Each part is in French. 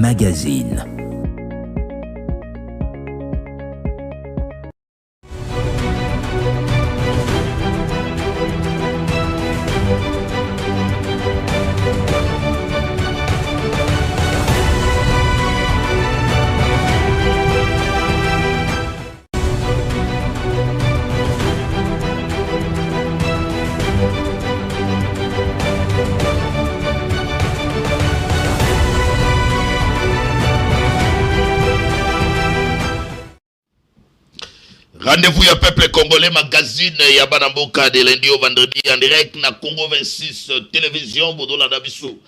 Magazine. Rendez-vous ya peuple congolais magazine ya Banamboka de lundi au vendredi en direct na Congo 26 télévision Bodola Dabiso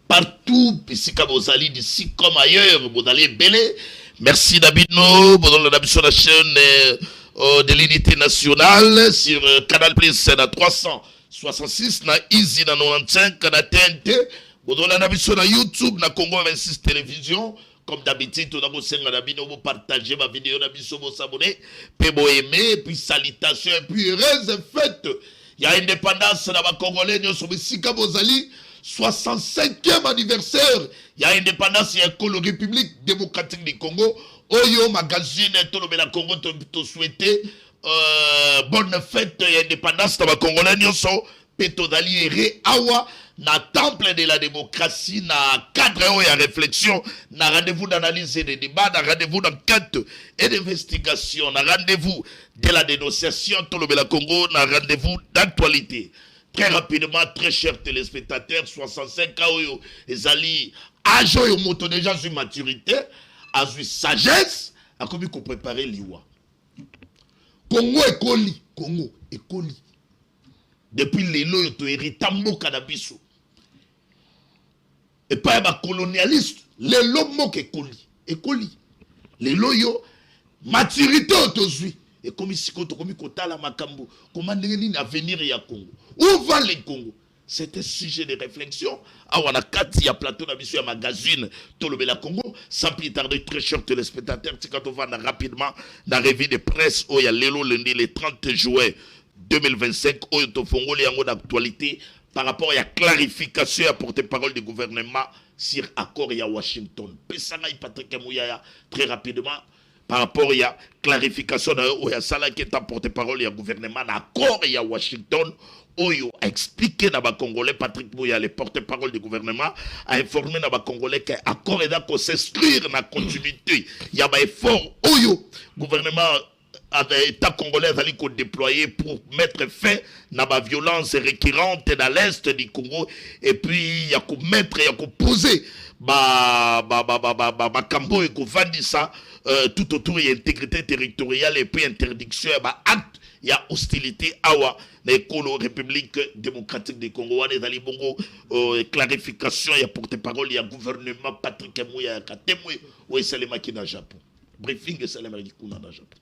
partout pisika bozali d'ici comme ailleurs bodali belé. Merci Dabino Bodola Dabiso la chaîne de l'unité nationale sur Canal Plus na 366 na Easy na 95 na TNT Bodola Dabiso na YouTube na Congo 26 télévision. Comme d'habitude, on a vous partager ma vidéo, vous s'abonner, puis vous aimer, puis salutations, et puis heureuse fête. Il y a indépendance dans ma Congolais, nous sommes ici, Kabozali, 65e anniversaire. Il y a indépendance, il y a la République démocratique du Congo. Oyo, magazine, tout le Congo, te souhaiter bonne fête, il y a indépendance dans ma Congolais, nous sommes Petodali et Awa. Na temple de la démocratie, na cadre et réflexion, na rendez-vous d'analyse et de débat, na rendez-vous d'enquête et d'investigation, na rendez-vous de la dénonciation, tout le Congo, na rendez-vous d'actualité. Très rapidement, très chers téléspectateurs, 65 ans, les alliés, âge et moto déjà sur maturité, à sur sagesse, à comment qu'on préparer l'Iwa. Congo est coli, Congo est coli. Depuis les lois, tu hérites cannabis. Et pas un colonialiste, les lois qui écoli. Les lois, maturité autosuit. Et comme ici, quand on a la Makambo, comment on a venir à Congo? Où va le Congo? C'est un sujet de réflexion. Ah, on a 4 plateau à magazine, tout le Congo. Sans plus tarder, très chers téléspectateurs, quand on va rapidement dans la revue de presse, où il y a l'élo lundi, le 30 juin 2025, où il y a une actualité. Par rapport à la clarification à porte-parole du gouvernement sur l'accord à Washington. Pesanaï Patrick Mouyaya, très rapidement, par rapport à la clarification à la qui est à porte-parole du gouvernement, l'accord à Washington, Oyo a expliqué dans les Congolais, Patrick Mouyaya, le porte-parole du gouvernement, a informé dans les Congolais que l'accord est d'accord s'inscrire dans la continuité. Il y a un effort, Oyo, gouvernement. L'État congolais a déployé pour mettre fin à la violence récurrente dans l'Est du Congo et puis il y a qu'à mettre, il y a qu'à poser cambo et qu'à ça tout autour il y a intégrité territoriale et puis interdiction acte il y a hostilité à la République démocratique du Congo on est dans les bongo clarification il y a porte-parole il y a gouvernement Patrick Mouyaya témoin ou c'est les maquis dans le Japon briefing c'est les maquis dans le Japon.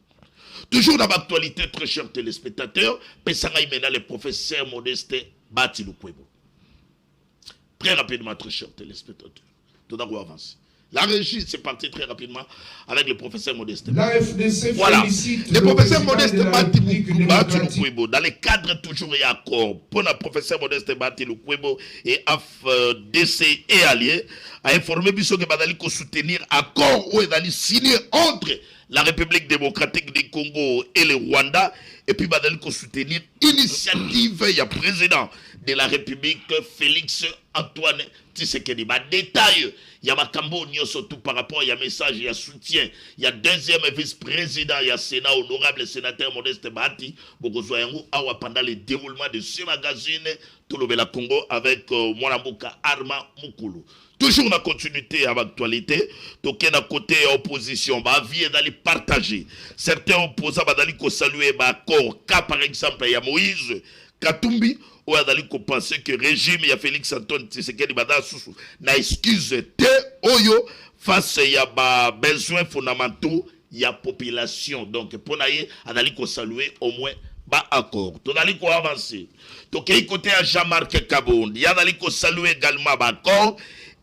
Toujours dans l'actualité, très chers téléspectateurs, Pessangaï mena le professeur Modeste Bati Lukwebo. Très rapidement, très chers téléspectateurs. Tout d'abord avance. La régie, c'est parti très rapidement avec le professeur Modeste. La FDC voilà. Félicite le professeur Modeste Bati Lukwebo, dans le cadre toujours et accord pour le professeur Modeste Bati Lukwebo et AFDC et alliés, a informé Bissot que Badali ko soutenir accord ou est signé entre la République démocratique du Congo et le Rwanda, et puis Badali ko soutenir initiative il y a président de la République Félix Antoine Tshisekedi. Détail, il y a Makambo surtout par rapport, il y a message, il y a soutien, il y a deuxième vice-président, il y a Sénat, honorable sénateur Modeste Bati, pendant le déroulement de ce magazine, tout le Congo avec Mwanamboka Arma Mukulu. Toujours dans la continuité à l'actualité, donc à côté opposition, vie d'aller partager. Certains opposants d'aller saluer l'accord, cas par exemple, il y a Moïse Katumbi, ou d'aller penser que le régime, il y a Félix Antoine Tshisekedi, n'a excuse te oyo face il y a besoins fondamentaux, il y a population. Donc pour d'aller saluer au moins accord. Donc d'aller avancer. Donc il côté à Jean-Marc Kabond, il y a d'aller saluer également accord.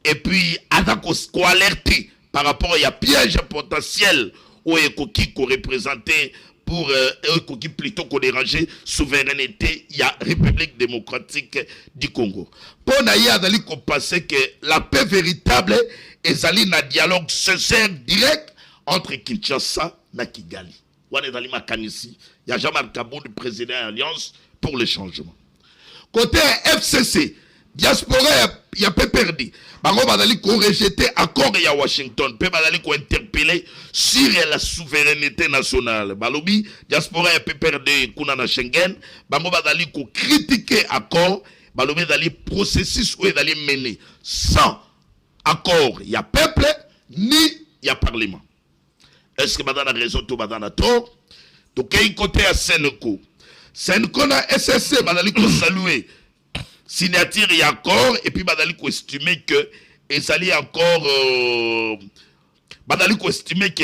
Et puis, avant qu'on alerte par rapport à piège potentiel où qui représenté pour plutôt qu'on déranger souveraineté, il y a République démocratique du Congo. Pour naïa dali qu'on pensait que la paix véritable est allée dans dialogue sincère direct entre Kinshasa et Kigali. On est dans les macanissi. Il y a Jean-Marc Kabou, le président de l'Alliance pour le changement. Côté FCC, diaspora, il y a pas perdu. Bango badali ko rejeter accord ya Washington, pe badali ko interpeller sur la souveraineté nationale. Balobi diaspora ya pe perdu kuna na Schengen, bango badali ko critiquer accord, balobi dali processus ou dali mener sans accord, il y a peuple ni il y a parlement. Est-ce que madame a raison tout madame a tort? Donc côté à Seneko. Seneko na SSC badali ko saluer signature et accord, et puis badali ko estimer que ezali encore badali ko estimer que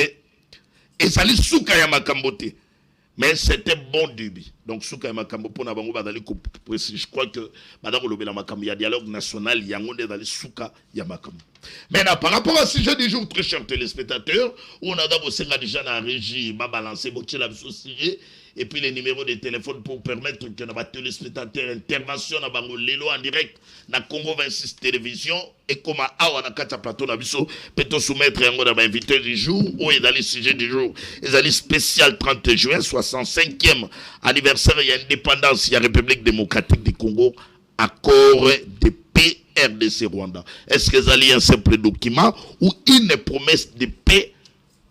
ezali souka ya makambote, mais c'était bon début. Donc souka ya makambo pona bango badali ko, je crois que badako lobela makambo ya dialogue national yango ezali souka ya makambo. Maintenant par rapport à ce sujet du jour, très chers téléspectateurs, on a d'abord déjà dans la régie m'a balancé boté la sujet. Et puis les numéros de téléphone pour permettre que nos téléspectateurs intervention na bango lelo en direct na Congo 26 télévision et comme awa na kata plateau na biso peut soumettre yango na invité du jour ou dans les sujets du jour. Les alliés spécial 30 juin 65e anniversaire de l'indépendance de la République démocratique du Congo, accord de paix RDC Rwanda. Est-ce que les alliés un simple document ou une promesse de paix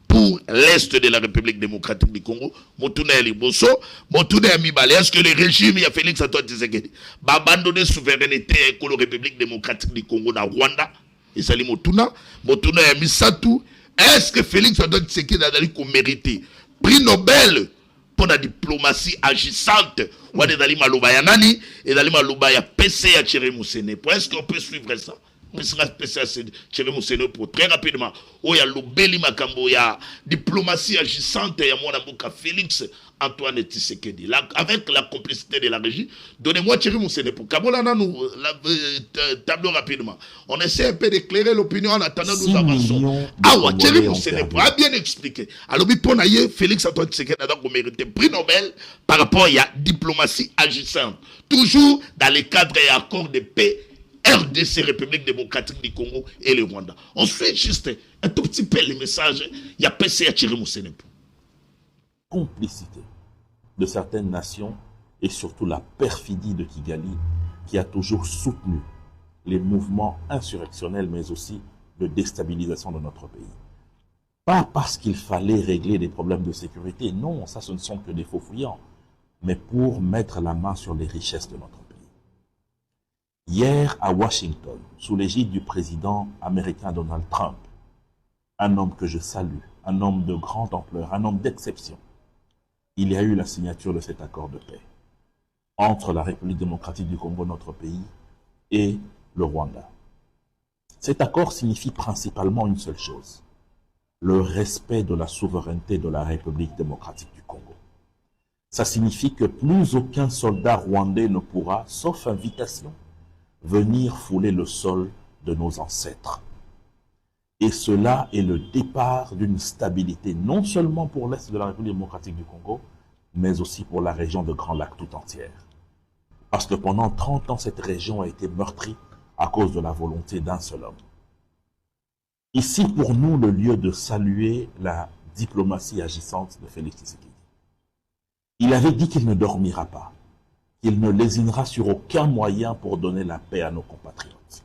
pour l'Est de la République démocratique du Congo? Motuna ya liboso, motuna ya mibale. Est-ce que le régime ya Félix Antoine Tshisekedi va abandonner souveraineté et la République démocratique du Congo na Rwanda? Et ça li motuna, motuna ya misatu. Est-ce que Félix Antoine Tshisekedi a dali ko mérité prix Nobel pour la diplomatie agissante? Ou dali maloba ya nani et dali maloba ya PC ya Thierry Moussene. Est-ce qu'on peut suivre ça? Mais sera spécial Thierry Moussene pour très rapidement. Oh ya lobeli makambo ya diplomatie agissante ya mwana mboka Félix Antoine Tshisekedi. Avec la complicité de la régie, donnez-moi Thierry Moussene pour Kabola nous tableau rapidement. On essaie un peu d'éclairer l'opinion en attendant nous avançons. Ah ouais, Thierry Moussene pour bien expliquer. Alors biponaye Félix Antoine Tshisekedi a donc mérité prix Nobel par rapport à la diplomatie agissante. Toujours dans les cadres et accords de paix RDC, République démocratique du Congo et le Rwanda. On suit juste un tout petit peu les messages. Il y a PC à Thierry Moussene. Complicité de certaines nations et surtout la perfidie de Kigali qui a toujours soutenu les mouvements insurrectionnels mais aussi de déstabilisation de notre pays. Pas parce qu'il fallait régler des problèmes de sécurité, non, ça ce ne sont que des faux fuyants, mais pour mettre la main sur les richesses de notre pays. Hier, à Washington, sous l'égide du président américain Donald Trump, un homme que je salue, un homme de grande ampleur, un homme d'exception, il y a eu la signature de cet accord de paix entre la République démocratique du Congo, notre pays, et le Rwanda. Cet accord signifie principalement une seule chose, le respect de la souveraineté de la République démocratique du Congo. Ça signifie que plus aucun soldat rwandais ne pourra, sauf invitation, venir fouler le sol de nos ancêtres. Et cela est le départ d'une stabilité non seulement pour l'Est de la République démocratique du Congo, mais aussi pour la région de Grand Lac tout entière. Parce que pendant 30 ans, cette région a été meurtrie à cause de la volonté d'un seul homme. Ici, pour nous, le lieu de saluer la diplomatie agissante de Félix Tshisekedi. Il avait dit qu'il ne dormira pas, qu'il ne lésinera sur aucun moyen pour donner la paix à nos compatriotes.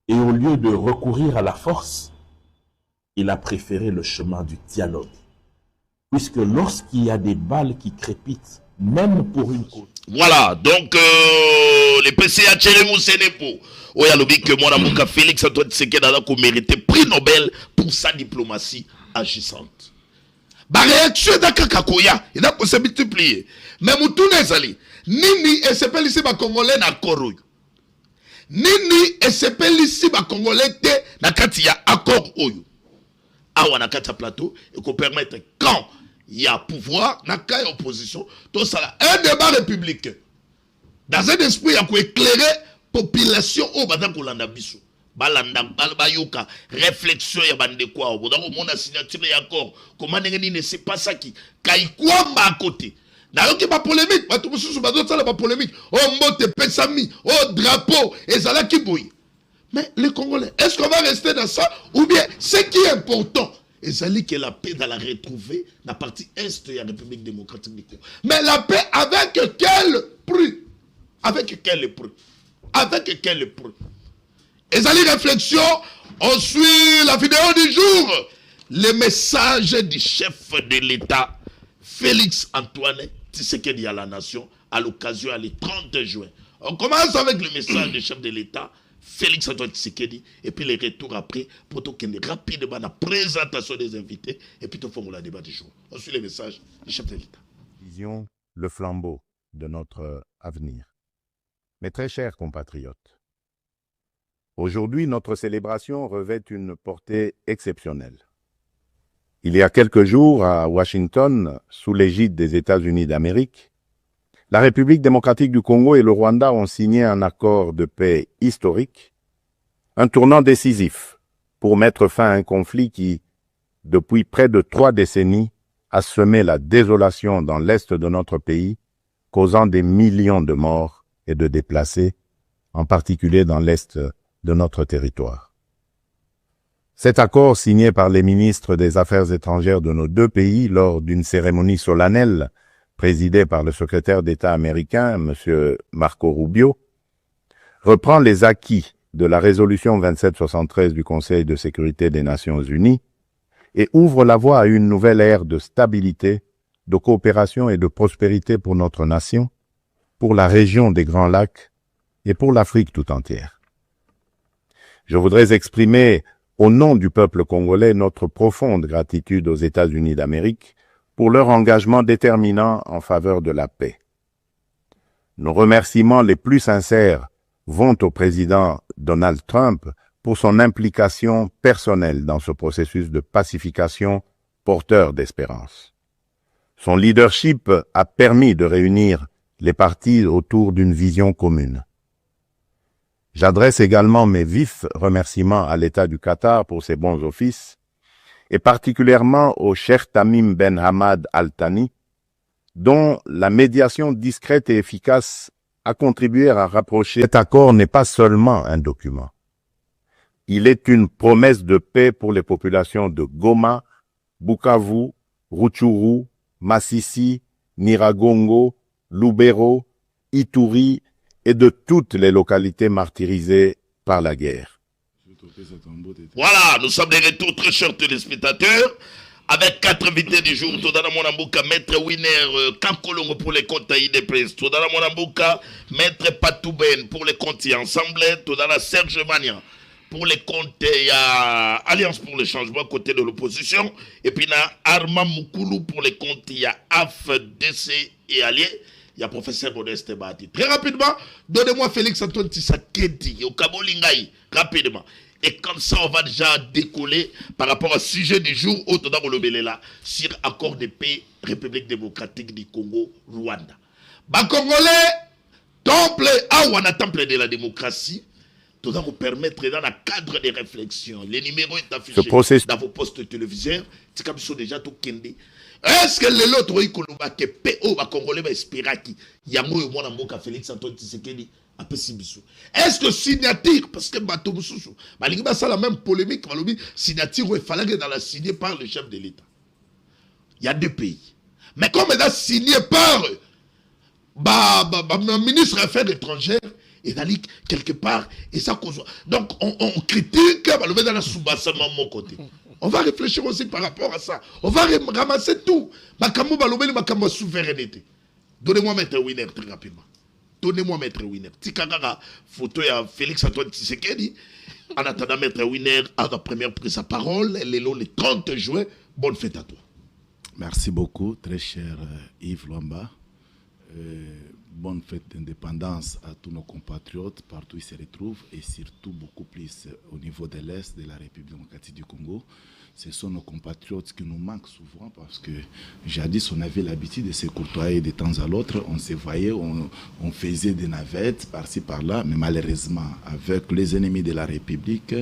Et au lieu de recourir à la force, il a préféré le chemin du dialogue. Puisque lorsqu'il y a des balles qui crépitent, même pour une cause... Voilà, donc les PCA Thierry Moussene pour... Oui, il y a que mon amour Félix Antoine Tshisekedi a mérité prix Nobel pour sa diplomatie agissante. La réaction d'Akakakoya, il a pu se multiplier. Mais Moutoune Zali, Nini et s'appelle ici ma Congolais na Koroy. Nini et s'appelle ici ma Congolais te na katia accord oyo. Awa na katia plateau et qu'on permette quand il y a pouvoir, na kaya opposition, tout ça un débat républicain. Dans un esprit, il y a éclairer population au Badan Kolanda Bissou. balanda bayoka réflexion ya bande quoi au donc mon signature ya accord comment ne c'est pas ça qui kaikwamba à côté na yoki ba polémique ba tout mususu ba d'autres la ba polémique oh mbote pesami oh drapeau ezala ki boy mais les Congolais est-ce qu'on va rester dans ça ou bien ce qui est important ezali que la paix dans la retrouver la partie est de la République démocratique du Congo mais la paix avec quel prix avec quel prix avec quel prix et ça les réflexions, on suit la vidéo du jour. Le message du chef de l'État, Félix Antoine Tshisekedi à la nation, à l'occasion, le 30 juin. On commence avec le message du chef de l'État, Félix Antoine Tshisekedi, et puis les retours après, pour qu'il y ait rapidement la présentation des invités, et puis tout le le débat du jour. On suit le message du chef de l'État. Vision le flambeau de notre avenir. Mes très chers compatriotes, aujourd'hui, notre célébration revêt une portée exceptionnelle. Il y a quelques jours, à Washington, sous l'égide des États-Unis d'Amérique, la République démocratique du Congo et le Rwanda ont signé un accord de paix historique, un tournant décisif pour mettre fin à un conflit qui, depuis près de 3 décennies, a semé la désolation dans l'est de notre pays, causant des millions de morts et de déplacés, en particulier dans l'est de notre territoire. Cet accord signé par les ministres des Affaires étrangères de nos 2 pays lors d'une cérémonie solennelle présidée par le secrétaire d'État américain, M. Marco Rubio, reprend les acquis de la résolution 2773 du Conseil de sécurité des Nations Unies et ouvre la voie à une nouvelle ère de stabilité, de coopération et de prospérité pour notre nation, pour la région des Grands Lacs et pour l'Afrique tout entière. Je voudrais exprimer, au nom du peuple congolais, notre profonde gratitude aux États-Unis d'Amérique pour leur engagement déterminant en faveur de la paix. Nos remerciements les plus sincères vont au président Donald Trump pour son implication personnelle dans ce processus de pacification porteur d'espérance. Son leadership a permis de réunir les partis autour d'une vision commune. J'adresse également mes vifs remerciements à l'État du Qatar pour ses bons offices, et particulièrement au Cheikh Tamim Ben Hamad Al Thani, dont la médiation discrète et efficace a contribué à rapprocher. Cet accord n'est pas seulement un document. Il est une promesse de paix pour les populations de Goma, Bukavu, Rutshuru, Masisi, Nyiragongo, Lubero, Ituri et de toutes les localités martyrisées par la guerre. Voilà, nous sommes de retour, très chers téléspectateurs, avec 4 invités du jour. Todana Monambuka, Maître Winner Kankolongo pour les comptes IDPS. Todana Monambuka, Maître Patouben pour les comptes Ensemble. Todana Serge Mania pour les comptes Alliance pour le changement côté de l'opposition. Et puis na Arma Moukoulou pour les comptes AFDC et Alliés. Il y a professeur Modeste Bati. Très rapidement, donnez-moi Félix Antoine Tshisekedi au Kabolingaï, rapidement. Et comme ça, on va déjà décoller par rapport au sujet du jour au Todabolobélela sur accord de paix République démocratique du Congo, Rwanda. Bah, Congolais, temple, temple de la démocratie, tout ça vous permettre dans le cadre des réflexions. Les numéros sont affichés dans vos postes téléviseurs. C'est comme ça déjà tout kendé. Est-ce que les autres ont que PO va Congolais va espérer qu'il y a moins de monde Félix Antoine Tshisekedi a peu Sibisu. Est-ce que signature parce que bateau Boussoussou, ça la même polémique signature il fallait que dans la signée par le chef de l'État. Il y a 2 pays. Mais comme elle a signé par le ministre des Affaires étrangères, et d'aller quelque part et ça cause. Donc on critique dans la sous-basse mon côté. On va réfléchir aussi par rapport à ça. On va ramasser tout. Makambo balobeli makambo souveraineté. Donnez-moi Maître Winner très rapidement. Donnez-moi Maître Winner. Tikagara photo ya Félix Antoine Tshisekedi. En attendant Maître Winner a la première prise sa parole. Elle est là le 30 juin. Bonne fête à toi. Merci beaucoup, très cher Yves Luamba. bonne fête d'indépendance à tous nos compatriotes, partout où ils se retrouvent, et surtout beaucoup plus au niveau de l'Est de la République démocratique du Congo. Ce sont nos compatriotes qui nous manquent souvent parce que jadis on avait l'habitude de se côtoyer de temps à l'autre, on se voyait, on faisait des navettes par-ci par-là, mais malheureusement avec les ennemis de la République,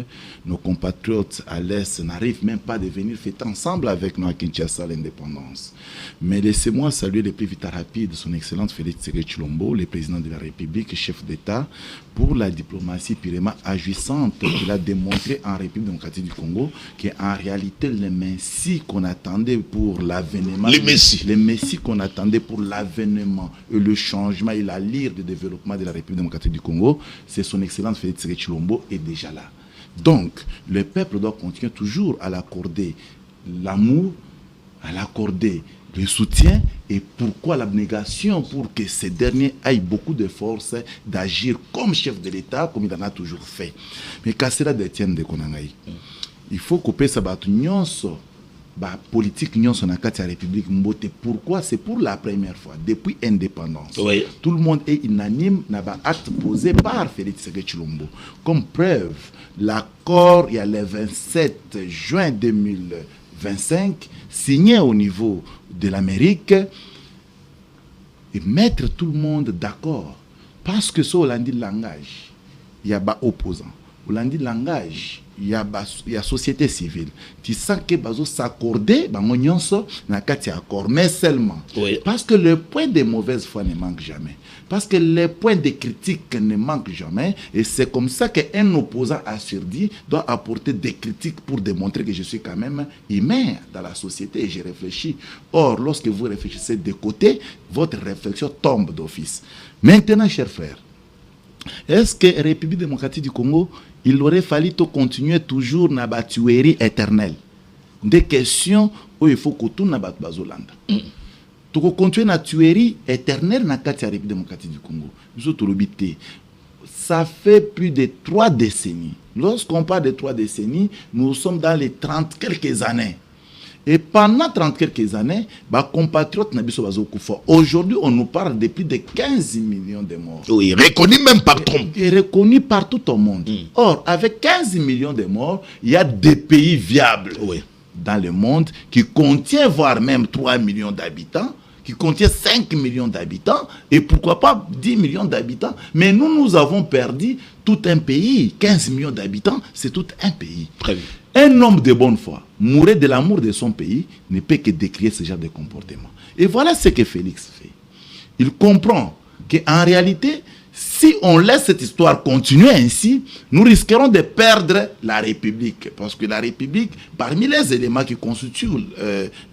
nos compatriotes à l'Est n'arrivent même pas à venir fêter ensemble avec nous à Kinshasa l'indépendance. Mais laissez-moi saluer le plus vite rapide son Excellence Félix Tshisekedi Tshilombo, le président de la République, chef d'État, pour la diplomatie purement agissante qu'il a démontré en République démocratique du Congo, qui est en réalité le Messie qu'on attendait pour l'avènement. Le Messie. Le Messie qu'on attendait pour l'avènement et le changement et la lyre de développement de la République démocratique du Congo, c'est son Excellence Félix Tshisekedi Tshilombo est déjà là. Donc, le peuple doit continuer toujours à l'accorder l'amour, à l'accorder le soutien, et pourquoi l'abnégation? Pour que ce dernier ait beaucoup de force d'agir comme chef de l'État, comme il en a toujours fait. Mais qu'à cela détienne de Konangaï, il faut couper sa batu nyonso, politique nyonso na kati ya République Mbote. Pourquoi? C'est pour la première fois depuis indépendance. Oui. Tout le monde est unanime na ba acte posé par Félix Tshisekedi Tshilombo. Comme preuve, l'accord il y a le 27 juin 2025 signé au niveau de l'Amérique et mettre tout le monde d'accord. Parce que sur Hollandi langage, il y a des opposants. Hollandi langage, il y a société civile. Tu sens que bazo s'accorder, na kati accord, mais seulement. Oui. Parce que le point de mauvaise foi ne manque jamais. Parce que les points de critique ne manquent jamais. Et c'est comme ça qu'un opposant assurdi doit apporter des critiques pour démontrer que je suis quand même humain dans la société et je réfléchis. Or, lorsque vous réfléchissez de côté, votre réflexion tombe d'office. Maintenant, chers frères, est-ce que la République démocratique du Congo, il aurait fallu continuer toujours dans la tuerie éternelle? Des questions où il faut que tout n'a pas bazolanda. Tu continuer la tuerie éternelle dans la République démocratique du Congo. Ça fait plus de 3 décennies. Lorsqu'on parle de 3 décennies, nous sommes dans les 30 quelques années. Et pendant 30 quelques années, compatriotes aujourd'hui, on nous parle de plus de 15 millions de morts. Oui, reconnu même par Trump. Et reconnu par tout au monde. Or, avec 15 millions de morts, il y a des pays viables dans le monde qui contiennent voire même 3 millions d'habitants, qui contient 5 millions d'habitants, et pourquoi pas 10 millions d'habitants. Mais nous avons perdu tout un pays. 15 millions d'habitants, c'est tout un pays. Très bien. Un homme de bonne foi, mourir de l'amour de son pays, ne peut que décrire ce genre de comportement. Et voilà ce que Félix fait. Il comprend qu'en réalité, si on laisse cette histoire continuer ainsi, nous risquerons de perdre la République. Parce que la République, parmi les éléments qui constituent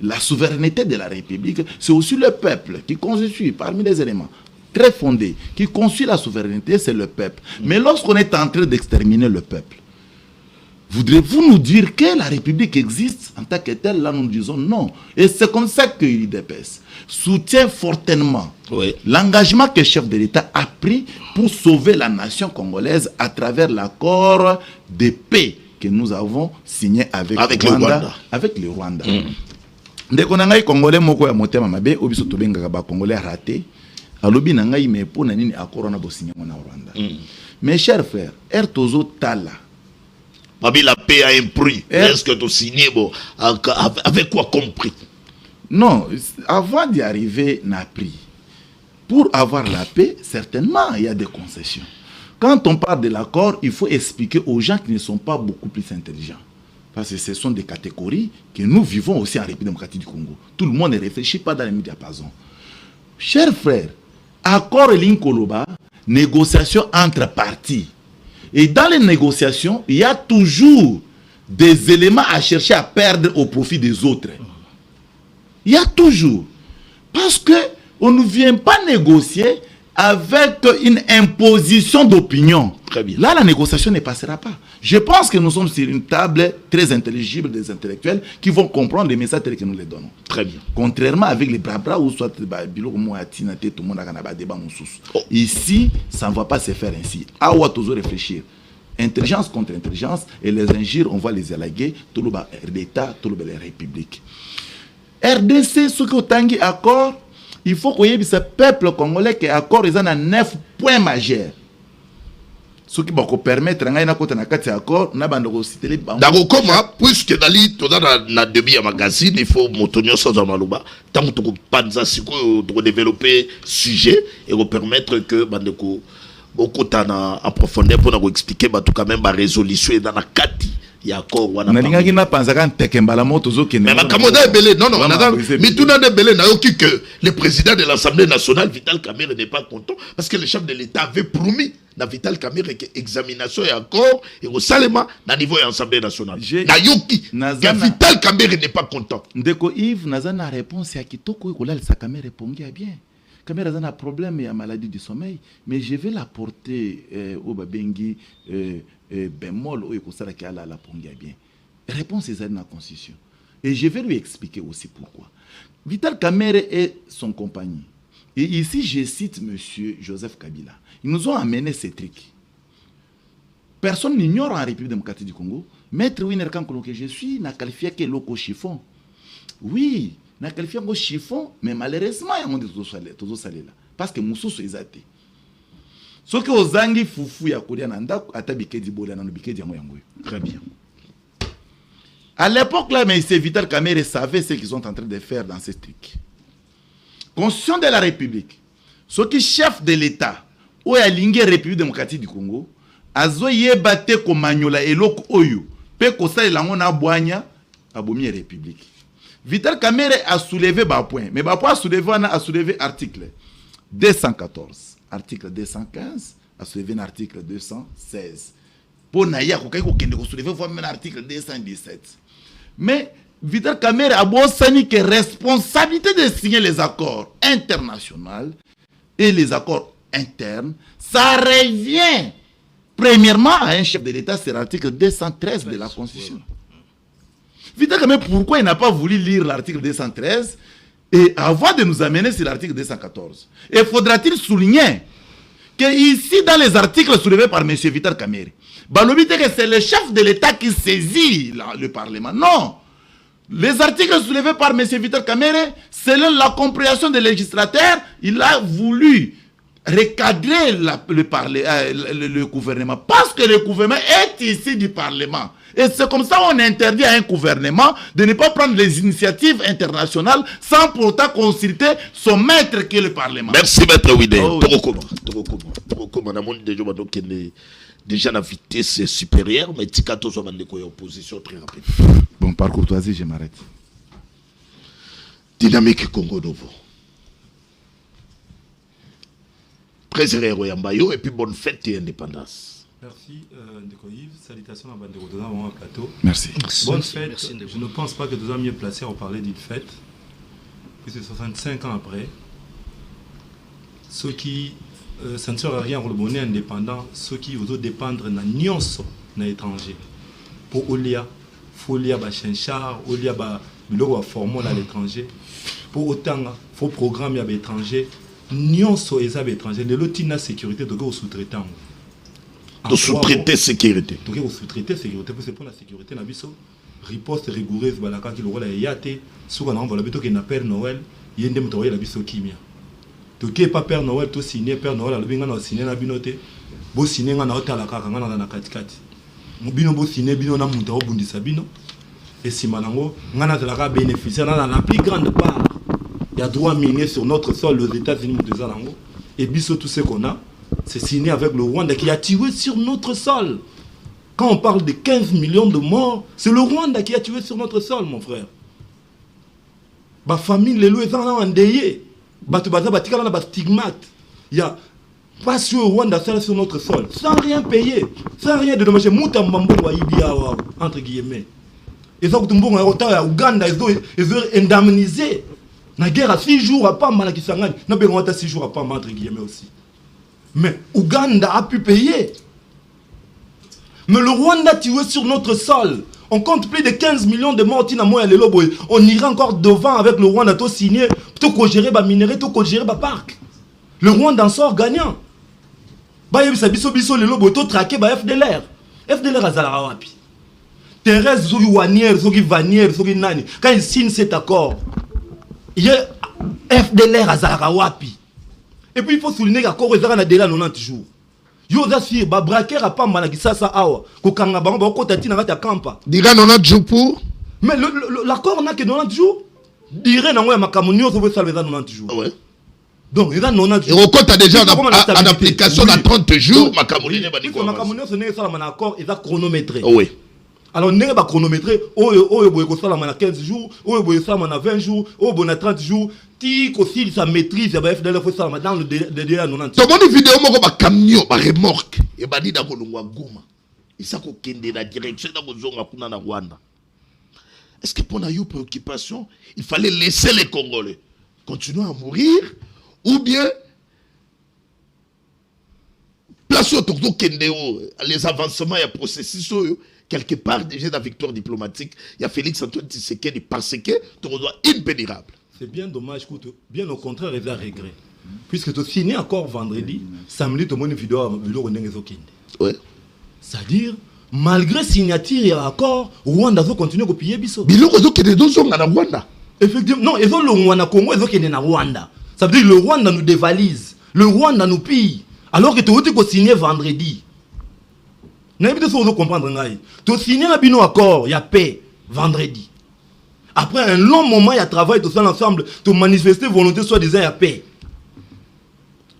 la souveraineté de la République, c'est aussi le peuple qui constitue, parmi les éléments très fondés, qui constitue la souveraineté, c'est le peuple. Mais lorsqu'on est en train d'exterminer le peuple, voudrez-vous nous dire que la République existe en tant que telle? Là, nous disons non. Et c'est comme ça que l'IDPS soutient fortement l'engagement que le chef de l'État a pris pour sauver la nation congolaise à travers l'accord de paix que nous avons signé avec le Rwanda. Avec le Rwanda. Ndeko na ngai congolais moko ya motema mabe obiso tobengaka ba congolais raté. Alobi na ngai mais pour na nini accord na bo signé na Rwanda. Mes chers frères, Ertozo Tala. La paix a un prix. Est-ce que tu signes avec quoi compris? Non, avant d'y arriver, n'a prix. Pour avoir la paix, certainement, il y a des concessions. Quand on parle de l'accord, il faut expliquer aux gens qui ne sont pas beaucoup plus intelligents. Parce que ce sont des catégories que nous vivons aussi en République démocratique du Congo. Tout le monde ne réfléchit pas dans les diapasons. Chers frères, accord et Linkoloba, négociation entre partis. Et dans les négociations, il y a toujours des éléments à chercher à perdre au profit des autres. Il y a toujours. Parce qu'on ne vient pas négocier avec une imposition d'opinion. Très bien. Là, la négociation ne passera pas. Je pense que nous sommes sur une table très intelligible des intellectuels qui vont comprendre les messages tels que nous les donnons. Très bien. Contrairement avec les bras ou soit ici, ça ne va pas se faire ainsi. À où toujours réfléchir. Intelligence contre intelligence, et les injures, on va les élaguer, tout l'État, tout la République. RDC, ce que Tangi accord, Il faut qu'on y ait ce peuple congolais qui est accord, ils ont 9 points majeurs. Ce qui va permettre de faire un accord, on a cité les banques. D'accord, puisque Dali, tu as na demi à magazine, il faut montonner sans amalouba. Tant que tu panza siko de développer sujet et de permettre que bandeko beaucoup t'en approfondir pour nous expliquer bah tout quand même la résolution dans la kati. Il y a encore on a dit na panza kan tekembala moto zo mais ma kamoda belé non non mais tout na belé na yoki que le président de l'Assemblée nationale Vital Kamerhe n'est pas content parce que le chef de l'État avait promis na Vital Kamerhe que examination et accord et au salema na niveau de l'Assemblée nationale na yoki que Vital Kamerhe n'est pas content ndeko Yves nazana réponse ya kitoko ko la sa Kamerhe pongia bien Kamerhe a un problème et maladie du sommeil mais je vais l'apporter au babengi bémol ou ekosala ki ala la pongia bien réponse est dans la constitution et je vais lui expliquer aussi pourquoi Vital Kamerhe et son compagnie et ici je cite monsieur Joseph Kabila ils nous ont amené ces trucs personne n'ignore en République démocratique du Congo maître Winner Kankolo que je suis n'a qualifié que loko chiffon oui n'a qualifié comme chiffon mais malheureusement il y a monde tout ça là parce que mususu ezate ce que ozangi fufu ya kolia na ndako atabikedi bola na bikedi yango yango très bien à l'époque là mais c'est Vital Kamerhe savait ce qu'ils sont en train de faire dans ces trucs conscient de la République ce qui chef de l'État ou ya lingue République démocratique du Congo azoye bate ko manyola eloko oyo pe ko salela ngo na bwanya abomi République Vital Kamerhe a soulevé bas point mais bas point a soulevé article 214 article 215 a soulevé un article 216 pour naïa ko kay ko kende ko soulever un article 217 mais Vital Kamerhe a bossani que responsabilité de signer les accords internationaux et les accords internes ça revient premièrement à un chef de l'État, c'est l'article 213 de la Constitution. Vital Kamerhe, pourquoi il n'a pas voulu lire l'article 213 et avant de nous amener sur l'article 214? Et faudra-t-il souligner que ici, dans les articles soulevés par M. Vital Kamerhe, que c'est le chef de l'État qui saisit le Parlement. Non. Les articles soulevés par M. Vital Kamerhe, selon la compréhension des législateurs, il a voulu recadrer le gouvernement. Parce que le gouvernement est ici du Parlement. Et c'est comme ça qu'on interdit à un gouvernement de ne pas prendre les initiatives internationales sans pour autant consulter son maître qui est le Parlement. Merci maître Wide. Déjà la vitesse supérieure, mais Tikato soit en opposition très rapide. Bon, par courtoisie, je m'arrête. Dynamique Congo Novo. Président Royambayo et puis bonne fête et indépendance. Merci, Ndeko Yves. Salutations à Bandeko dans un plateau. Merci. Bonne fête. Merci, je ne pense pas que nous sommes mieux placés à parler d'une fête. Puisque 65 ans après, ceux qui, ça ne sert à rien pour le bonheur indépendant, ceux qui vont dépendre de nyonso na étranger. Pour Olia, Folia, Bachenchar, Olia, Biloko formol à l'étranger. Pour autant, il faut programmer à l'étranger. Nyonso et à l'étranger. Les lotis na sécurité de au sous-traitant. De sous-traiter sécurité. Donc, il faut sous-traiter sécurité. C'est pour la sécurité. Il y a riposte rigoureuse. Il y a des gens qui ont un Père Noël. Il y a des gens qui ont un Kimia. Donc, il n'y a pas Père Noël. Tu signes Père Noël. Il y a des signé na binote. Bo signé na hôtel la kaka na na katikati. Bino bo signé bino na muta obundisa bino. Et si manango ngana la bénéficiaire dans la plus grande part. Il y a droit minier sur notre sol aux États-Unis de Zalango. Et biso tout ce qu'on a. C'est signé avec le Rwanda qui a tué sur notre sol. Quand on parle de 15 millions de morts, c'est le Rwanda qui a tué sur notre sol, mon frère. Ma famille, les loups, ils sont endeuillés. Il y a pas sur le Rwanda, c'est sur notre sol. Sans rien payer. Sans rien de dommager. Entre guillemets. Et ça, Ouganda, ils ont indemnisé. La guerre à 6 jours à pas mal qui s'engage. N'a pas 6 jours à pas mal, entre guillemets aussi. Mais Ouganda a pu payer. Mais le Rwanda tué sur notre sol. On compte plus de 15 millions de morts. On ira encore devant avec le Rwanda tout signé. Tout qu'on gérer les minéraux, tout qu'on gérer les parcs. Le Rwanda en sort gagnant. Tout traqué par FDLR. FDLR a Zalarawapi. Thérèse Zogi Wanier, Zogi Vanier, Zogi Nani. Quand ils signent cet accord, il y a FDLR azalaka wapi. Et puis il faut souligner qu'accord ezaka na délai 90 jours. Yo za si ba braquer a pamba na kisasa awa ko kanga bango ba ko tati na ngata kampa. Dira 90 jours pour. Mais l'accord n'a que 90 jours. Dire na ngoya makambo nyonso bo salveza 90 jours. Ouais. Donc il y a 90 jours. Et au compte déjà en application dans 30 jours makambo ni ba diko. Makambo nyonso ne sala na accord il va chronométrer. Oui. Alors n'est pas chronométré oyo boye ko sala na 15 jours, oyo boye sala na 20 jours, oyo boye na 30 jours. Ti aussi sa maîtrise ya FDL faut ça dans le délai 90. To moni vidéo moko ba camion ba remorque et ba di da ko longwa Goma. Isa ko kende la direction da ko zonga kuna na Rwanda. Est-ce que pour une préoccupation, il fallait laisser les Congolais continuer à mourir ou bien placer autour de Kendeo les avancements et les processus quelque part déjà la victoire diplomatique. Il y a Félix Antoine Tshisekedi parce que tu dois impénétrable. C'est bien dommage que bien au contraire il y a regret. Puisque tu signé encore vendredi, samedi tu as une vidéo Ouais. C'est-à-dire malgré signature et accord, Rwanda doit continuer à piller biso. Biloko zo kende dozo na Rwanda. Effectivement, non, ils ont le Rwanda Congo, ils ont kende na Rwanda. Ça veut dire le Rwanda nous dévalise, le Rwanda nous pille. Alors que tu as signé vendredi. N'avez pas de comprendre ngai. Tu as signé un bino accord, il y a paix vendredi. Après un long moment, il y a travail tout ça ensemble, tu manifester volonté soi-disant il y a paix.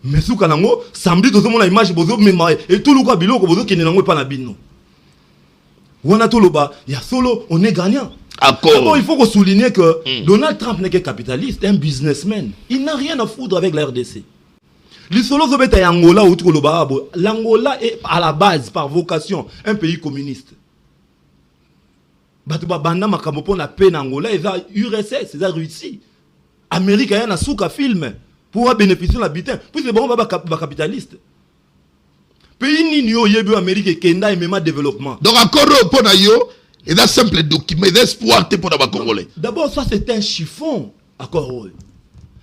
Mais sous Kanango, samedi tu as mon image bozo mais et tout le quoi biloko bozo kende nango pas na bino. Wana toloba, il y a solo, on est gagnant. D'abord, il faut souligner que Donald Trump n'est que capitaliste, un businessman. Il n'a rien à foutre avec la RDC. L'Isolo Zobeta est Angola ou Toloba. L'Angola est à la base, par vocation, un pays communiste. Batuba Banda Makamopo na paix en Angola, ils ont URSS, ils ont Russie. Amérique a un souka film pour bénéficier de l'habitant. Puis c'est bon, on va capitaliste. Pays n'igno yebu Amérique Kenda et même développement. Donc encore pour nayo, et un simple document d'espoir pour les Congolais. D'abord ça c'est un chiffon accord.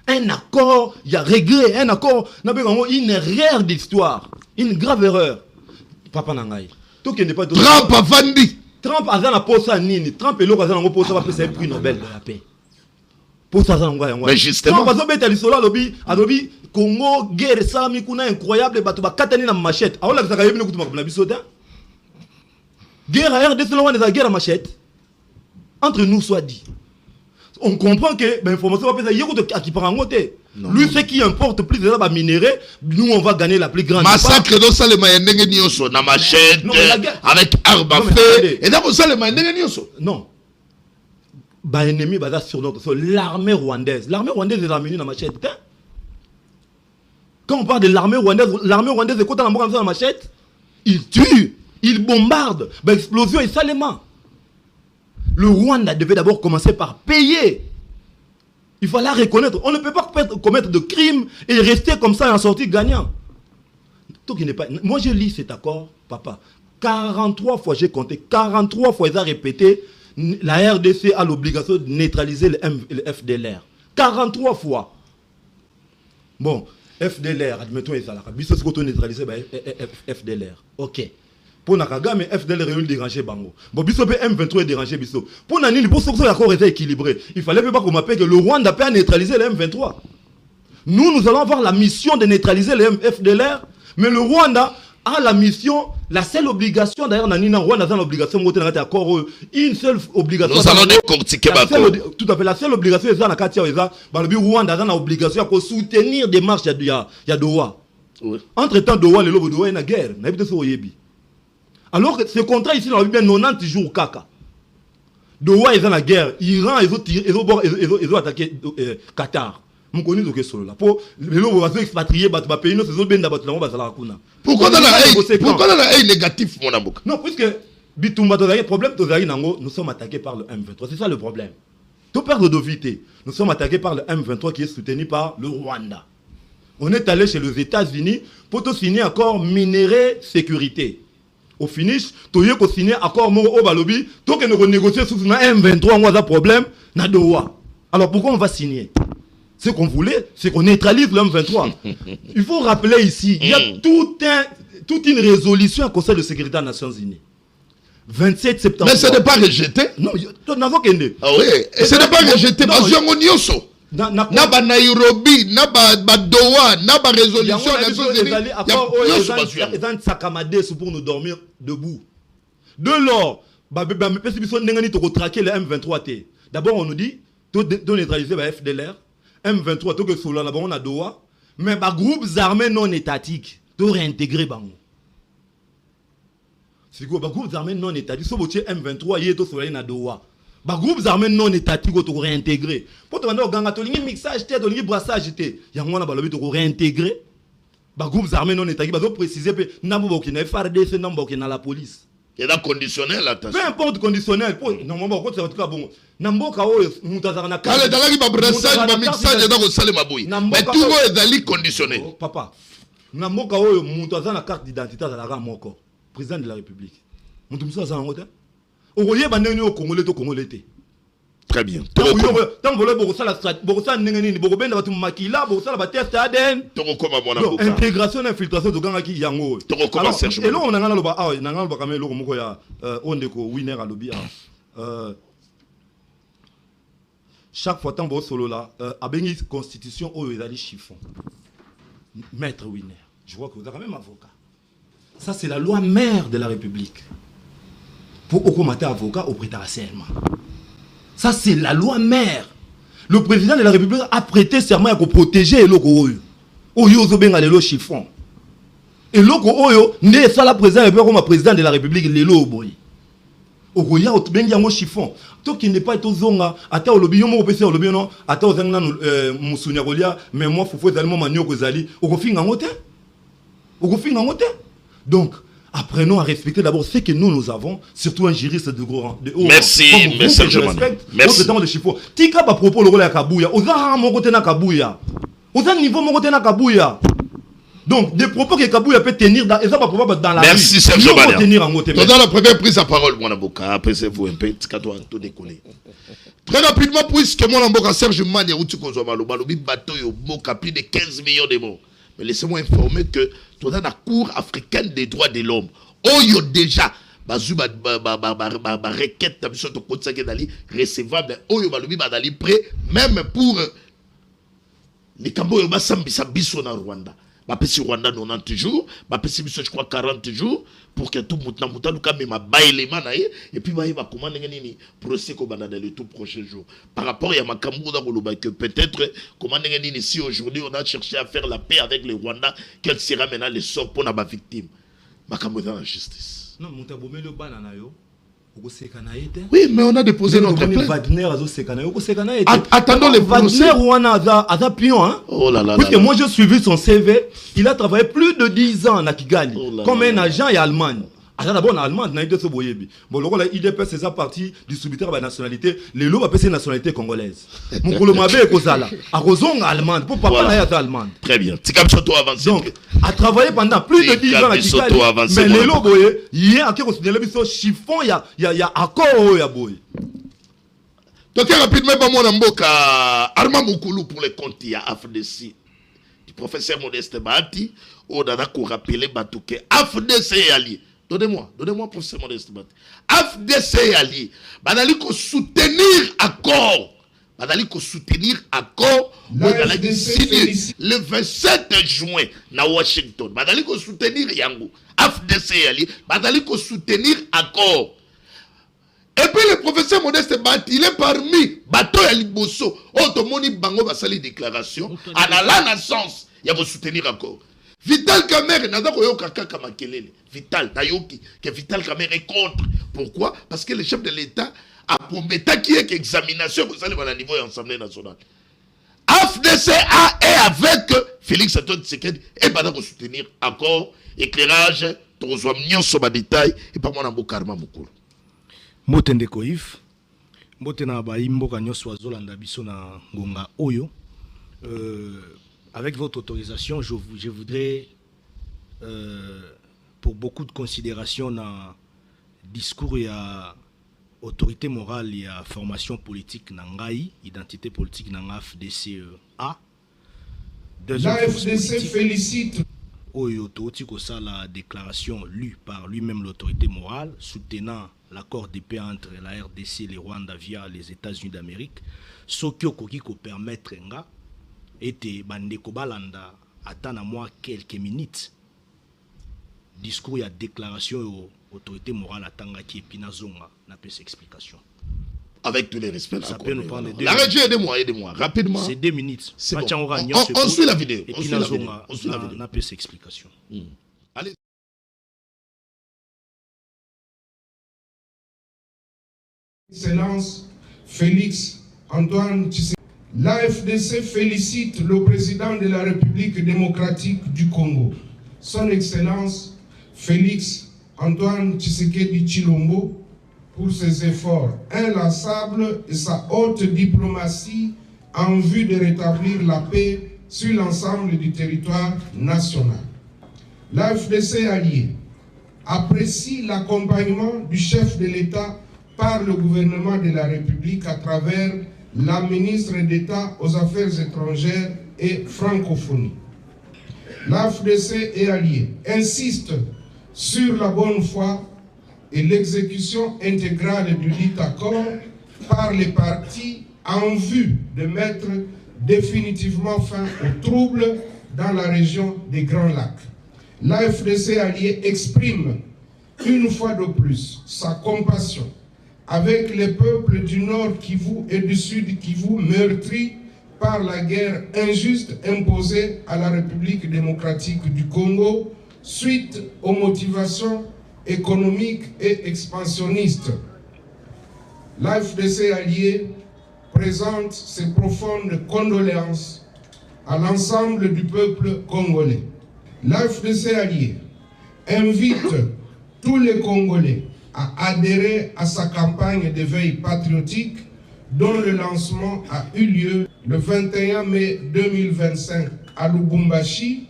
Un accord, il y a regret, un accord, une erreur d'histoire, une grave erreur. Papa Nangaï. Trump a vendu. Trump a na posa nini. Trump est là pour ça posa va un prix Nobel de la paix. Mais justement, Adobi Congo guerre ça mikuna incroyable batu ba katani na machette. Aola ka yebina kutu makuna bisoda. Guerre à RDC loin des guerre à machette. Entre nous soit dit. On comprend que l'information va peser yeko qui part en côté. Lui ce qui importe plus de la minéraux, nous on va gagner la plus grande. Massacre dans ça les mayenenge nyoso na machette avec arme à feu et dans ça les mayenenge nyoso. Non. Bah ennemi basa sur notre l'armée rwandaise. L'armée rwandaise est amenée dans la machette. Quand on parle de l'armée rwandaise est quand on dans la machette, il tue, il bombarde, bah explosion et salement. Le Rwanda devait d'abord commencer par payer. Il fallait reconnaître. On ne peut pas commettre de crimes et rester comme ça et en sortir gagnant. Moi je lis cet accord, papa. 43 fois j'ai compté, 43 fois ils ont répété. La RDC a l'obligation de neutraliser le FDLR. 43 fois. Bon, FDLR, admettons, ils ont neutralisé le FDLR. Ok. Pour Nakagame, FDLR est dérangé Bango. Bon, Bissop M23 est dérangé Bissop. Pour Nanini, pour que l'accord était équilibré, il fallait pas qu'on m'appelle que le Rwanda peut neutraliser le M23. Nous allons avoir la mission de neutraliser le FDLR, mais le Rwanda a la mission, la seule obligation, d'ailleurs, Nanina Rwanda a l'obligation, une seule obligation. Nous allons décortiquer tout à fait, la seule obligation, c'est le Rwanda a l'obligation de soutenir des marches de Doha. Entre-temps, Doha, le lobo Doha est en guerre. Alors que ce contrat ici, on a bien 90 jours caca. Doha est en la guerre. Iran, ils ont attaqué Qatar. Pourquoi dans la haine négatif mon amour? Non, puisque problème nous sommes attaqués par le M23. C'est ça le problème. Tout perdre de vité. Nous sommes attaqués par le M23 qui est soutenu par le Rwanda. On est allé chez les États-Unis pour signer un accord minéré sécurité. Au finish, tu as signé un accord au Balobi, tu as négocié sur le M23, on a un problème, na Doha. Alors pourquoi on va signer? Ce qu'on voulait, c'est qu'on neutralise le M23. Il faut rappeler ici, il y a toute une résolution au Conseil de sécurité des Nations Unies. 27 septembre. Mais ce n'est pas rejeté. Non, tu n'as pas qu'un. Ah oui, et ce n'est pas rejeté. na ba Nairobi na ba Doha na ba résolution na pour nous dormir debout. De lors le M23 d'abord on nous dit tout neutraliser ba FDLR M23 tout que solo là on a Doha mais ba groupes armés non étatiques tout réintégrer bango. C'est quoi ba groupes armés non étatiques so botier M23 yé to solo na Doha. Ba groupes armés non étatiques to réintégrer. Pour te demander ganga to lingi mixage té to lingi brassage té yango na ba lobi to réintégrer. Ba groupes armés non étatiques ba zo préciser pe nambo bokina FARDC nambo bokina la police. Il y a conditionnel, attention. Peu importe conditionnel. Normalement, quand c'est en tout cas bon. Namboka oyo mutazana carte. Allez, dans la brassage, ba mixage dans le salle maboui. Mais tout est dali conditionnel. Papa. Namboka oyo mutazana carte d'identité à la moko. Président de la République. Mutumisa za ngote. Okoye ba ndenge au Congolais to Congolais té. Très bien. Tant que vous avez la stratégie, vous avez la makila, vous avez la test ADN. Intégration et infiltration de ganga qui yango. Et là on a le ba on a le ba kamelo moko ya ondeko winner à lobby. Chaque fois tant bo solo là abengi constitution o ezali chiffon. Maître winner. Je vois que vous avez quand même avocat. Ça c'est la loi mère de la République. Pour okomate avocat au prêter serment. Ça, c'est la loi mère. Le président de la République a prêté serment pour protéger l'oko oyo. Oyo zobenga lelo chiffon. Et l'oko oyo, ne ça la président comme président de la République lelo boy. Okoya obengi yango chiffon. To qui n'est pas tozonga, ata olobi yo mo pese olobi non, ata ozanga musunya kolia, mais moi fofo ezali manio kozali, okofinga ngote. Okofinga ngote. Donc apprenons à respecter d'abord ce que nous avons, surtout un juriste de gros rang. Merci, merci. Merci. De chiffon. Tika ba propos le rôle à Kabouya. Oza mon côté na Kabouya. Oza niveau mon côté na Kabouya. Donc des propos que Kabouya peut tenir dans et ça va pouvoir dans la vie. Merci Serge Bania. Dans la première prise à parole mon avocat, après c'est vous un peu tika toi tout décoller. Très rapidement puisque mon avocat Serge Mania outi ko zo maloba lobi bateau yo boka plus de 15 millions de morts. Mais laissez-moi informer que dans la Cour africaine des droits de l'homme, oyo déjà, bazuba requête tabiso to kotsa ke dali recevable, oyo balobi badali prêt même pour les kambo yo basambisa biso na Rwanda. Bapesi Rwanda 90 jours, bapesi biso je crois 40 jours pour que tout mutna mutalu kamema bailema na ye et puis ba commande nini procès ko bana dans les tout prochains jours. Par rapport à makambo da koloba que peut-être commande nini si aujourd'hui on a cherché à faire la paix avec les Rwandais, quel sera maintenant le sort pour la victime. Makambo dans la justice. Non, mutabomé le banana yo. Oui, mais on a déposé notre plainte. Attendons les Wagner a pion, hein? Oh là là. Parce que moi j'ai suivi son CV, il a travaillé plus de 10 ans à Kigali comme un agent et Allemagne. D'abord en Allemagne, il a été boyebi. Bon, le rôle IDP c'est sa partie distributeur de la nationalité, les lots va passer nationalité congolaise. Mon Kolomabe est Kozala, à Rozong allemande, pour papa là allemande. Très bien. Tikam Soto avancé. Donc, a travaillé pendant plus de 10 ans à Kigali. Mais les lots boye, il y a qui considère le chiffon, il y a accord ya boye. Donc rapidement ba mon mboka Armand Mukulu pour les comptes il y a AFDC. Du professeur Modeste Bahati, on a rappelé Batouke AFDC allié. Donnez-moi professeur Modeste Bahati. AFDC allié. Badali ko soutenir accord. Badali ko soutenir accord le 27 juin na Washington. Badali ko soutenir yango. AFDC allié. Badali ko soutenir accord. Et puis le professeur Modeste Bahati, il est parmi bateau ya liboso. Otomoni bango basali déclaration. En allant dans sens, il y a vous soutenir encore. Vital Kamerhe n'a pas kaka makelele. Vital Tayoki que Vital Kamerhe est contre. Pourquoi? Parce que le chef de l'État a promis qui est examination vous allez à niveau de l'Assemblée nationale. AFDCA est avec Félix Antoine Tshisekedi et pendant qu'on soutenir encore éclairage, tozwa nyonso ba détail et pas moi mboka Armand Mukulu. Motende koif motena ba imboka nyonso azolanda biso na ngonga oyo. Avec votre autorisation, je voudrais, pour beaucoup de considérations dans le discours, il y a autorité morale, il y a formation politique, Nangaï, identité politique, Nanga FDCA. La FDC félicite. Oyo Toti Kosa, la déclaration lue par lui-même l'autorité morale, soutenant l'accord de paix entre la RDC et le Rwanda via les États-Unis d'Amérique, ce qui peut permettre était bandeko balanda attendre moi quelques minutes discours et déclaration aux autorités morales à Tanga qui est Pinazonga n'a pas explication. Avec tous les respects. Ça peut nous prendre 2 minutes. La région, aidez-moi, rapidement. C'est 2 minutes. C'est bon. On suit la vidéo. Et Pinazonga n'a pas explication. Allez. Excellence Félix Antoine Tshisekedi. L'AFDC félicite le président de la République démocratique du Congo, son Excellence Félix Antoine Tshisekedi Tshilombo, pour ses efforts inlassables et sa haute diplomatie en vue de rétablir la paix sur l'ensemble du territoire national. L'AFDC allié apprécie l'accompagnement du chef de l'État par le gouvernement de la République à travers la ministre d'État aux Affaires étrangères et francophonie. L'AFDC et alliés insiste sur la bonne foi et l'exécution intégrale du dit accord par les parties en vue de mettre définitivement fin aux troubles dans la région des Grands Lacs. L'AFDC allié exprime une fois de plus sa compassion avec les peuples du Nord Kivu et du Sud Kivu meurtris par la guerre injuste imposée à la République démocratique du Congo suite aux motivations économiques et expansionnistes. L'AFDC allié présente ses profondes condoléances à l'ensemble du peuple congolais. L'AFDC allié invite tous les Congolais à adhérer à sa campagne d'éveil patriotique dont le lancement a eu lieu le 21 mai 2025 à Lubumbashi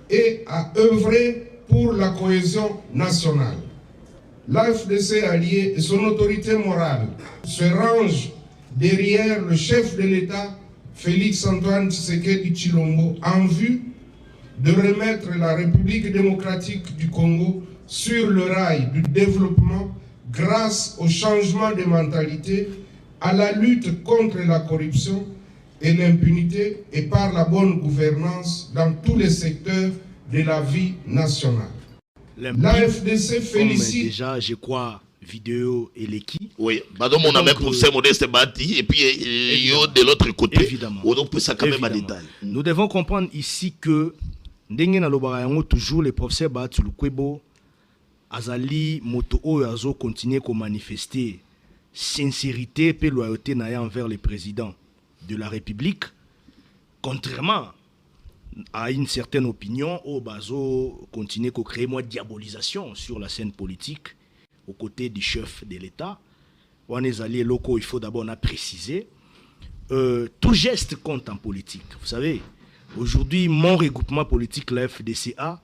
et à œuvrer pour la cohésion nationale. L'AFDC allié et son autorité morale se rangent derrière le chef de l'État, Félix Antoine Tshisekedi Tshilombo, en vue de remettre la République démocratique du Congo sur le rail du développement grâce au changement de mentalité, à la lutte contre la corruption et l'impunité et par la bonne gouvernance dans tous les secteurs de la vie nationale. L'AFDC félicite... Déjà, je crois, vidéo et l'équipe. Oui, madame, on a même professeur Modeste Bati et puis yo de l'autre côté. Évidemment. On peut ça quand même en détail. Nous devons comprendre ici que toujours les professeurs Bati Lukwebo Azali Moto Oyazo continuer à manifester sincérité et loyauté envers le président de la République, contrairement à une certaine opinion, au Bazo continue à créer une diabolisation sur la scène politique aux côtés du chef de l'État. On est alliés locaux, il faut d'abord préciser. Tout geste compte en politique. Vous savez, aujourd'hui, mon regroupement politique, la FDCA,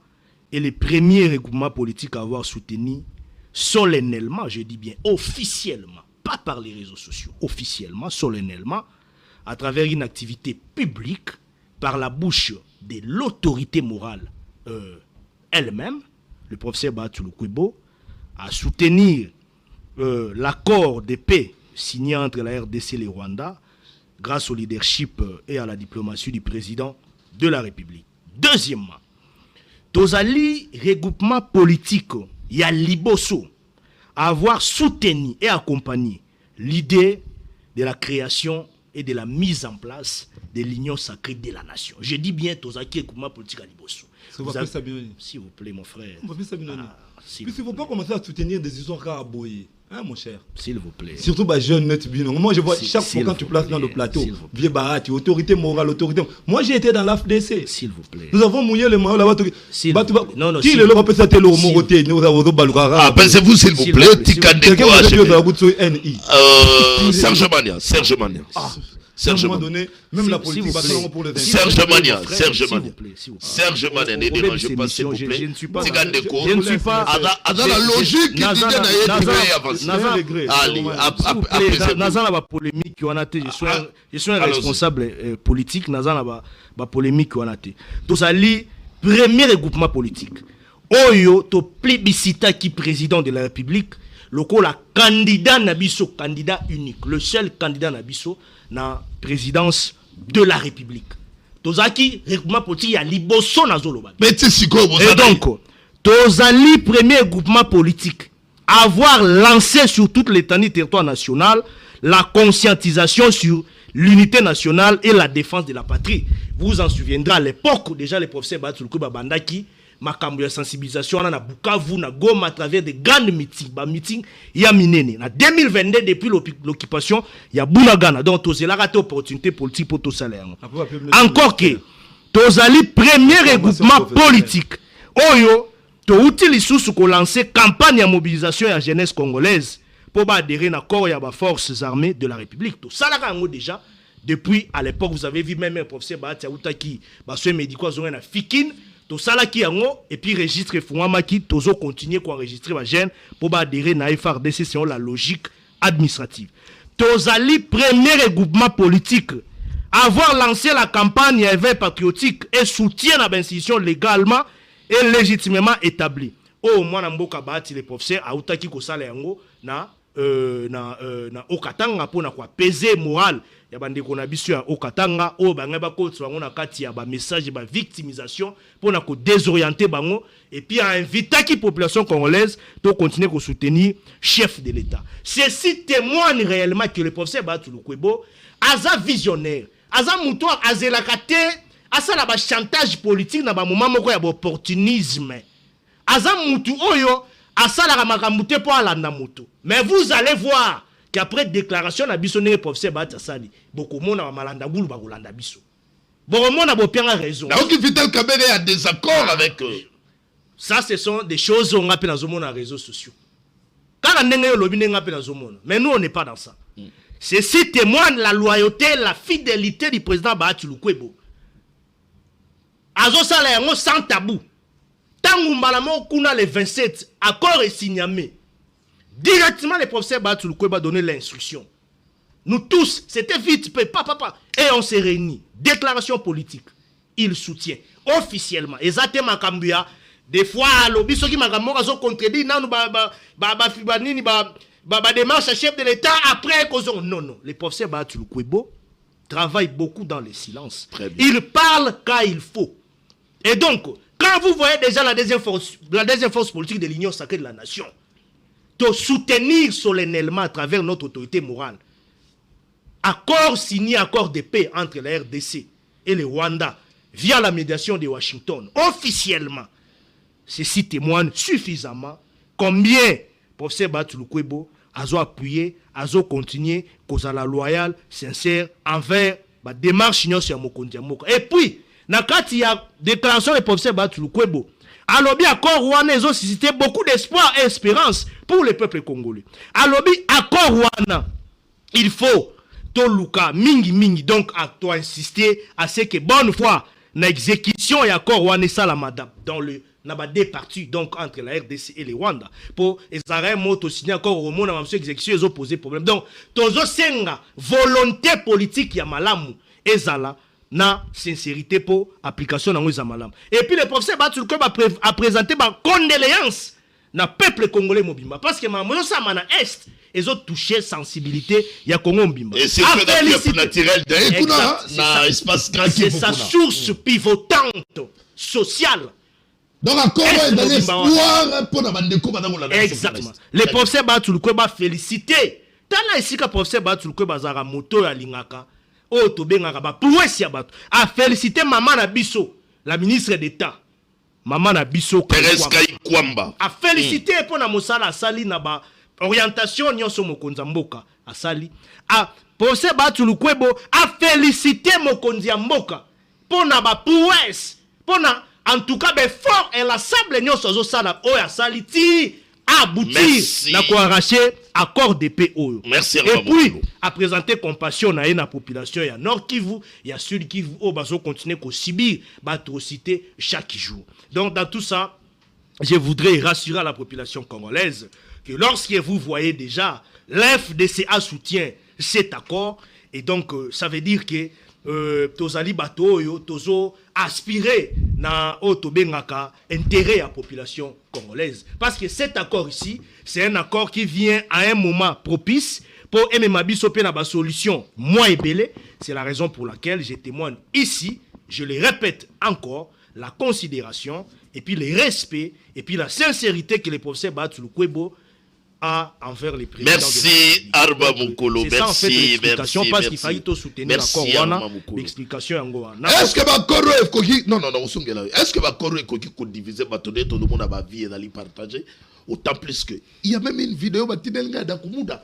est le premier regroupement politique à avoir soutenu solennellement, je dis bien officiellement, pas par les réseaux sociaux, officiellement, solennellement, à travers une activité publique, par la bouche de l'autorité morale elle-même, le professeur Batou Lukwebo, à soutenir l'accord de paix signé entre la RDC et le Rwanda, grâce au leadership et à la diplomatie du président de la République. Deuxièmement, Tozali regroupement politique, il y a Liboso, à avoir soutenu et accompagné l'idée de la création et de la mise en place de l'union sacrée de la nation. Je dis bien Tozaki regroupement politique à Liboso. S'il vous plaît, mon frère. Il ne faut pas commencer à soutenir des histoires à aboyer. Hein, mon cher. S'il vous plaît. Surtout bah, jeune net bino. Moi je vois chaque fois quand tu places dans le plateau, vieux barati, autorité morale, autorité. Moi j'ai été dans l'AFDC. S'il vous plaît. Nous avons mouillé le maillot là-bas. Non, qui le leur peut ça le moroté, nous avons baluara. Ah, pensez-vous s'il vous plaît, Tikande Serge Mania, Serge Mania. Serge Mania. Même la politique va pour les Serge Mania, Serge Mania. Serge Mania, ne dérangez pas s'il vous plaît. Je ne suis pas dans la logique qui Nazan la polémique qui en a été. Je suis un responsable politique. Nazan la polémique qui en a été. Donc ça lit premier regroupement politique. Oyo to plébiscita qui président de la République lokola candidat Nabiso, candidat unique, le seul candidat Nabiso na présidence de la République. Tozaki regroupement politique ya liboso na zoloba. Mais tu sais quoi, Et donc, Tozali premier groupement politique avoir lancé sur toute l'étendue du territoire national la conscientisation sur l'unité nationale et la défense de la patrie. Vous vous en souviendrez à l'époque, déjà les professeurs Batuluku Babandaki, makambo ya sensibilisation na Bukavu, na Goma à travers des grands meetings, ya minene. En 2022, depuis l'occupation, il y a Bunagana. Donc, Tozela raté opportunité politique pour tout salaire. Encore que, Tozali premier regroupement politique. Oyo, to utilise sous ko lancer campagne de mobilisation de la jeunesse congolaise pour adhérer à corps et à les forces armées de la République. Tout ça là déjà depuis à l'époque vous avez vu même un professeur Bahati Aoutaki soins médicaux ont fikin tout ça là qui ango et puis registre Fouama qui tozo continuer à enregistrer ma gène pour adhérer à FRDC selon la logique administrative. Tozali premier regroupement politique avoir lancé la campagne éveil patriotique et soutien à l'institution légalement et légitimement établi. Oh, moi, Namboka Bahati, les professeurs, Aoutaki Kosala Yango, na Okatanga, pour na quoi peser moral. Ya bande qu'on a bisu à Okatanga, oh, bangaba kote, on a kati ya ba message, ba victimisation, pour na ko désorienter bango, et puis à inviter la population congolaise, de continuer à soutenir chef de l'État. Ceci témoigne réellement que le professeur Bahati Lukwebo, aza visionnaire, aza moutoir, azelakate, asa la ba chantage politique na ba moment moko ya opportunisme. Aza mutu oyo asa la makamute pour alanda mutu. Mais vous allez voir qu'après déclaration na biso ne professeur Bahati Asali, beaucoup mona ba malanda bulu ba kolanda biso. Beaucoup mona bo pianga raison. Donc Vital Kamerhe a des accords avec eux. Ça ce sont des choses on appelle dans les réseaux sociaux. Quand on ndenge yo lobi ndenge appelle dans zomona. Mais nous on n'est pas dans ça. Ceci témoigne la loyauté, la fidélité du président Bahati Lukwebo. Azo sala yango sans tabou. Tangu mbalamo kuna le 27, accord est signé. Directement le professeur Bahati Lukwebo a donné l'instruction. Nous tous, c'était vite, papa, et on s'est réunis. Déclaration politique. Il soutient officiellement. Exactement Kambuya. Des fois, lobby ceux qui magambo azo contredit nanu ba démarche à chef de l'État après cause non. Le professeur Bahati Lukwebo travaille beaucoup dans le silence. Il parle quand il faut. Et donc, quand vous voyez déjà la deuxième force politique de l'Union sacrée de la nation, de soutenir solennellement à travers notre autorité morale, accord signé, accord de paix entre la RDC et le Rwanda, via la médiation de Washington, officiellement, ceci témoigne suffisamment combien professeur Bahati Lukwebo a appuyé, a continué, cause à la loyale, sincère, envers la démarche sur Mokondi Moka. Et puis, nakati ya déclaration du professeur Bahati Lukwebo, alobi accord Rwanda ils ont suscité beaucoup d'espoir et espérance pour le peuple congolais. Alobi accord Rwanda, il faut toluka mingi donc à toi insister à ce que bonne fois na exécution et accord Rwanda salamada dans le n'a deux parties donc entre la RDC et le Rwanda pour Israël moto signé encore au monde à monsieur exécution ils ont posé problème donc tozo senga volonté politique ya malamu ezala na sincérité pour application dans les malamu et puis le professeur Bahati Lukwebo a présenté ma condoléance na peuple congolais mobimba parce que maman ça mana est ils ont touché sensibilité ya Congo mbimba et c'est fait naturel c'est sa source pivotante sociale. Donc, encore un espoir pour la bande de exactement. Le professeur Bahati Lukwebo félicité. Tala ici que le professeur Bahati Lukwebo a moto ya lingaka. Oh, to bengaka ba prouesse ya bato. A félicité maman na biso, la ministre d'État. Maman na biso Thérèse Kwamba. A félicité pour na mosala asali na ba orientation nyonso mokonzi mboka asali. A professeur Bahati Lukwebo a félicité mokonzi mboka pour na ba prouesse, pour na en tout cas, fort et l'assemblée n'y a pas de saliti aboutir na ko arracher accord de paix. Merci. Et puis à présenter compassion na la population ya Nord Kivu, ya Sud Kivu au bazo continuer ko subir l'atrocité chaque jour. Donc dans tout ça, je voudrais rassurer la population congolaise que lorsque vous voyez déjà l'FDCA soutient cet accord et donc ça veut dire que tozali bato oyo tozo aspirer na otobengaka intérêt à la population congolaise, parce que cet accord ici c'est un accord qui vient à un moment propice pour MMA biso pe na ba solution moins ébélé. C'est la raison pour laquelle je témoigne ici, je le répète encore, la considération et puis le respect et puis la sincérité que le professeur Batsulu Kwebo a envers les présidents. Merci Arba Mukolo, merci. En fait, l'explication, parce qu'il fallait fallait soutenir l'accord wana, l'explication yango. Est-ce que Bakoro Ekoki non osungela. Est-ce que Bakoro Ekoki ko diviser batonner tout le monde a vie et d'aller partager autant plus que il y a même une vidéo batinelga d'Akumuda.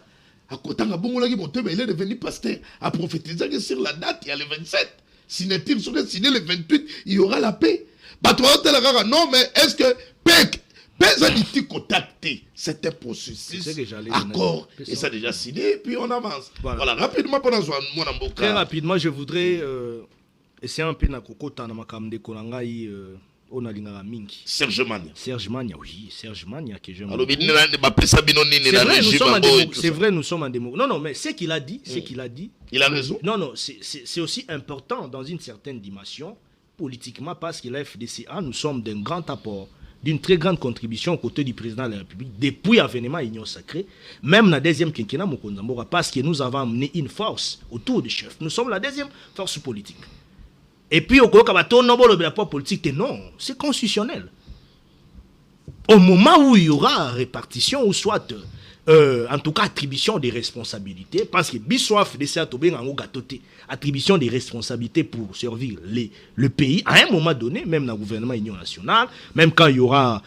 À côté de Bongolaki Montebe, il est devenu pasteur à prophétiser que sur la date il y a le 27. Signé-t-il sur le signé le 28, il y aura la paix. Non mais est-ce que PEC Pézaliti contacté, c'est un processus, accord, et ça a déjà signé, et puis on avance. Voilà, rapidement, pendant mon amboka. Très rapidement, je voudrais essayer un peu de kokota na makamde konangai onalingaka mingi. Serge Mania. Serge Mania, oui, Serge Mania que j'aime. C'est vrai, nous sommes en démocratie. Non, non, mais ce qu'il a dit, il a raison. Non, non, c'est aussi important dans une certaine dimension, politiquement, parce que la FDCA, nous sommes d'un grand apport, d'une très grande contribution aux côtés du président de la République depuis l'avènement Union Sacrée, même dans la deuxième quinquennat Mokonzambora, parce que nous avons amené une force autour du chef. Nous sommes la deuxième force politique. Et puis, au Kokabato, politique, non, c'est constitutionnel. Au moment où il y aura répartition, ou soit, en tout cas, attribution des responsabilités, parce que Bissoif attribution des responsabilités pour servir le pays, à un moment donné, même dans le gouvernement Union nationale, même quand il y aura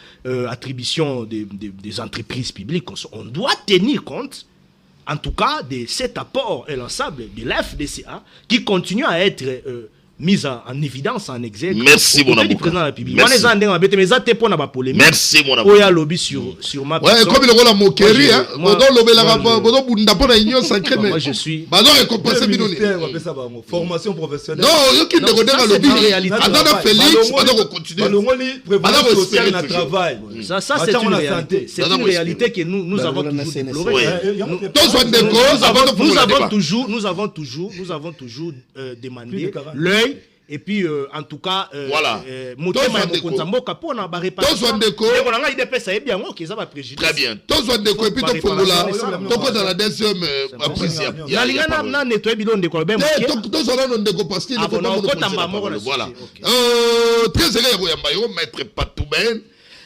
attribution des entreprises publiques, on doit tenir compte, en tout cas, de cet apport et l'ensemble de l'FDCA qui continue à être mise en évidence, en exergue. Merci, mon amour. Merci, mon amour. Il y a lobby sur ma personne. Ouais, comme il y a la moquerie, moi, je suis... Formation professionnelle. Non, il y a qui ne lobby. Attends, Félix, ça, c'est une réalité. C'est une réalité que nous avons toujours déplorée. Nous avons toujours demandé l'œil. Et puis, en tout cas, voilà. Très bien. Dans la deuxième maître Patouben.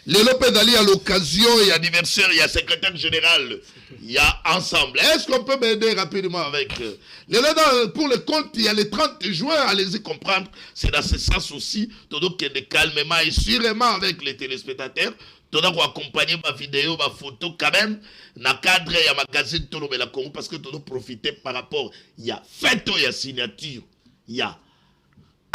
Les Lopez d'Ali à l'occasion et anniversaire, il y a secrétaire général, il y a ensemble. Est-ce qu'on peut m'aider rapidement avec pour le compte, il y a le 30 juin, allez-y comprendre. C'est dans ce sens aussi, donc il y a des calmement et sûrement avec les téléspectateurs. Tu dois accompagner ma vidéo, ma photo quand même. Dans le cadre, il y a magazine Tolo Bela Congo parce que tu dois profiter par rapport. Il y a fait, il y a signature, il y a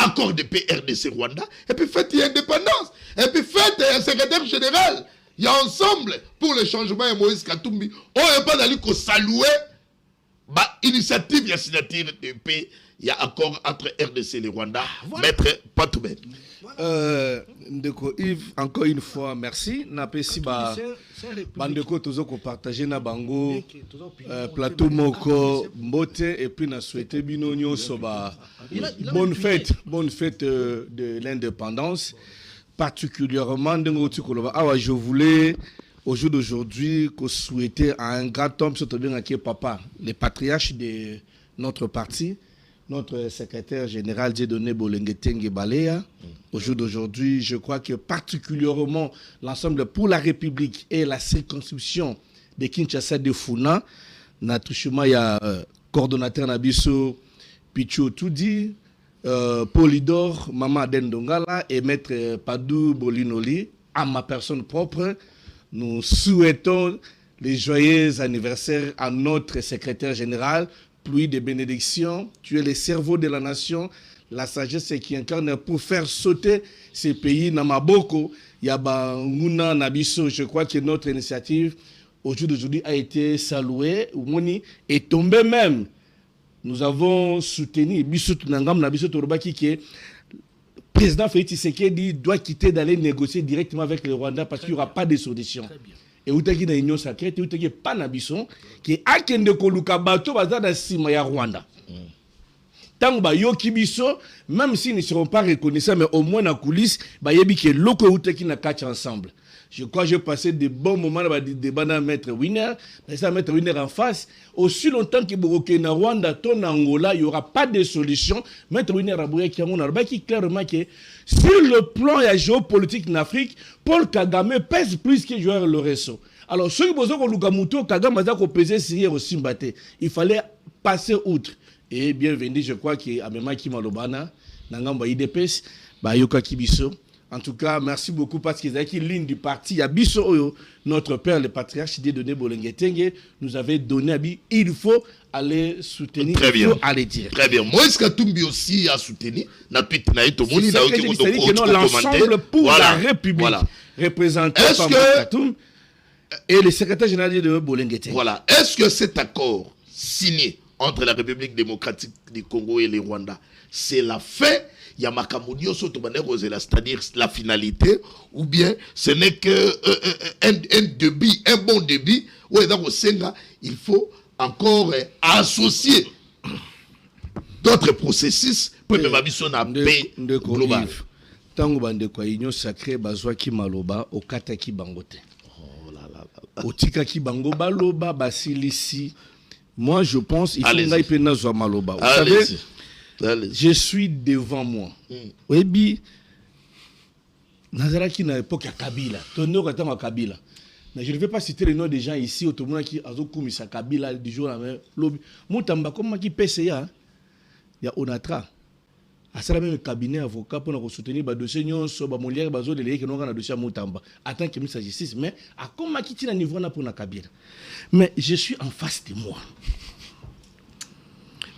accord de paix RDC Rwanda, et puis faites l'indépendance, et puis faites un secrétaire général. Il y a ensemble pour le changement et Moïse Katumbi. On n'est pas d'aller que saluer l'initiative, il y a signature de paix, il y a accord entre RDC et le Rwanda. Voilà. Maître Patouben. Ndeko Yves, encore une fois, merci. Napesi bandeko tozo ko partager na bango plateau moko mbote et puis na souhaiter bino nyonso bonne fête de l'indépendance, particulièrement ndengo tikoloba awa je voulais au jour d'aujourd'hui souhaiter à un grand homme surtout bien qui est papa, le patriarche de notre parti, notre secrétaire général Dieudonné Bolengetenge Balea. Au jour d'aujourd'hui, je crois que particulièrement l'ensemble pour la République et la circonscription de Kinshasa de Funa, Natouchuma, il y a coordonnateur Nabiso Pichu Tudi, Polydor, Mama Dendongala et Maître Padou Bolinoli, à ma personne propre, nous souhaitons les joyeux anniversaires à notre secrétaire général, pluie de bénédictions, tu es le cerveau de la nation, la sagesse qui incarne pour faire sauter ces pays. Namaboko, Yaba Nguna Nabiso, je crois que notre initiative au jour d'aujourd'hui a été saluée, Moni est tombée même. Nous avons soutenu Bissot Nangam Nabiso Torobaki qui est président Félix Tshisekedi doit quitter d'aller négocier directement avec le Rwanda parce qu'il n'y aura pas de solution. Et où est-ce Union sacrée, où est-ce pas Nabisson qui est Akende Koluka Bato Bazada Sima ya Rwanda. tant ba yoki biso, même s'ils ne seront pas reconnaissants, mais au moins dans la coulisse, ba yebi que loko outé qui na catch ensemble. Je crois que j'ai passé de bons moments dans le débat dans Maître Winner. Ça Maître Winner en face. Aussi longtemps que Boroké na Rwanda, ton Angola, il n'y aura pas de solution. Maître Winner a brouillé qui a clairement que sur le plan géopolitique en Afrique, Paul Kagame pèse plus que Joël Lorenzo. Alors, ceux qui ont Lugamuto, Kagame a pesé Syrie au Simbate. Il fallait passer outre. Et bienvenue, je crois que Amema Kimalobana, Nangamba IDPS, Bayoka Kibiso. En tout cas, merci beaucoup parce qu'ils avaient une ligne du parti. Il y a Bisso, notre père, le patriarche Dieudonné Bolenge-Tengue, nous avait donné à il faut aller soutenir. Très bien. Il faut aller dire. Très bien. Moi, est-ce que Tumbi aussi a soutenu l'ensemble pour la République, voilà. représenté par Katoum et le secrétaire général de Bolenge-Tengue. Voilà. Est-ce que cet accord signé entre la République démocratique du Congo et le Rwanda, c'est la fin? Il y a Makamounio c'est-à-dire la finalité, ou bien ce n'est qu'un début, un bon début, où il faut encore associer d'autres processus pour que ma mission n'a paix globale. Tango bande kwa union sacrée bazwa ki maloba okata ki bangote. Oh là là. Otika ki bango baloba basilisi. Moi je pense il faut ngai pena zwa maloba. Vous savez, je suis devant moi. Oui, Nazaraki na époque à Kabila. Tonno à Kabila. Je ne vais pas citer les noms des gens ici au Tomouna qui a commis Kabila du jour à la même lobby. Moutamba comme qui PCA. Il y a Onatra. À ça même cabinet avocat pour nous soutenir ba dossier nyon so ba molière bazo de que nous na dossier Moutamba. Attends que ministre de justice mais à comment qui tient niveau na pour na Kabila. Mais je suis en face de moi.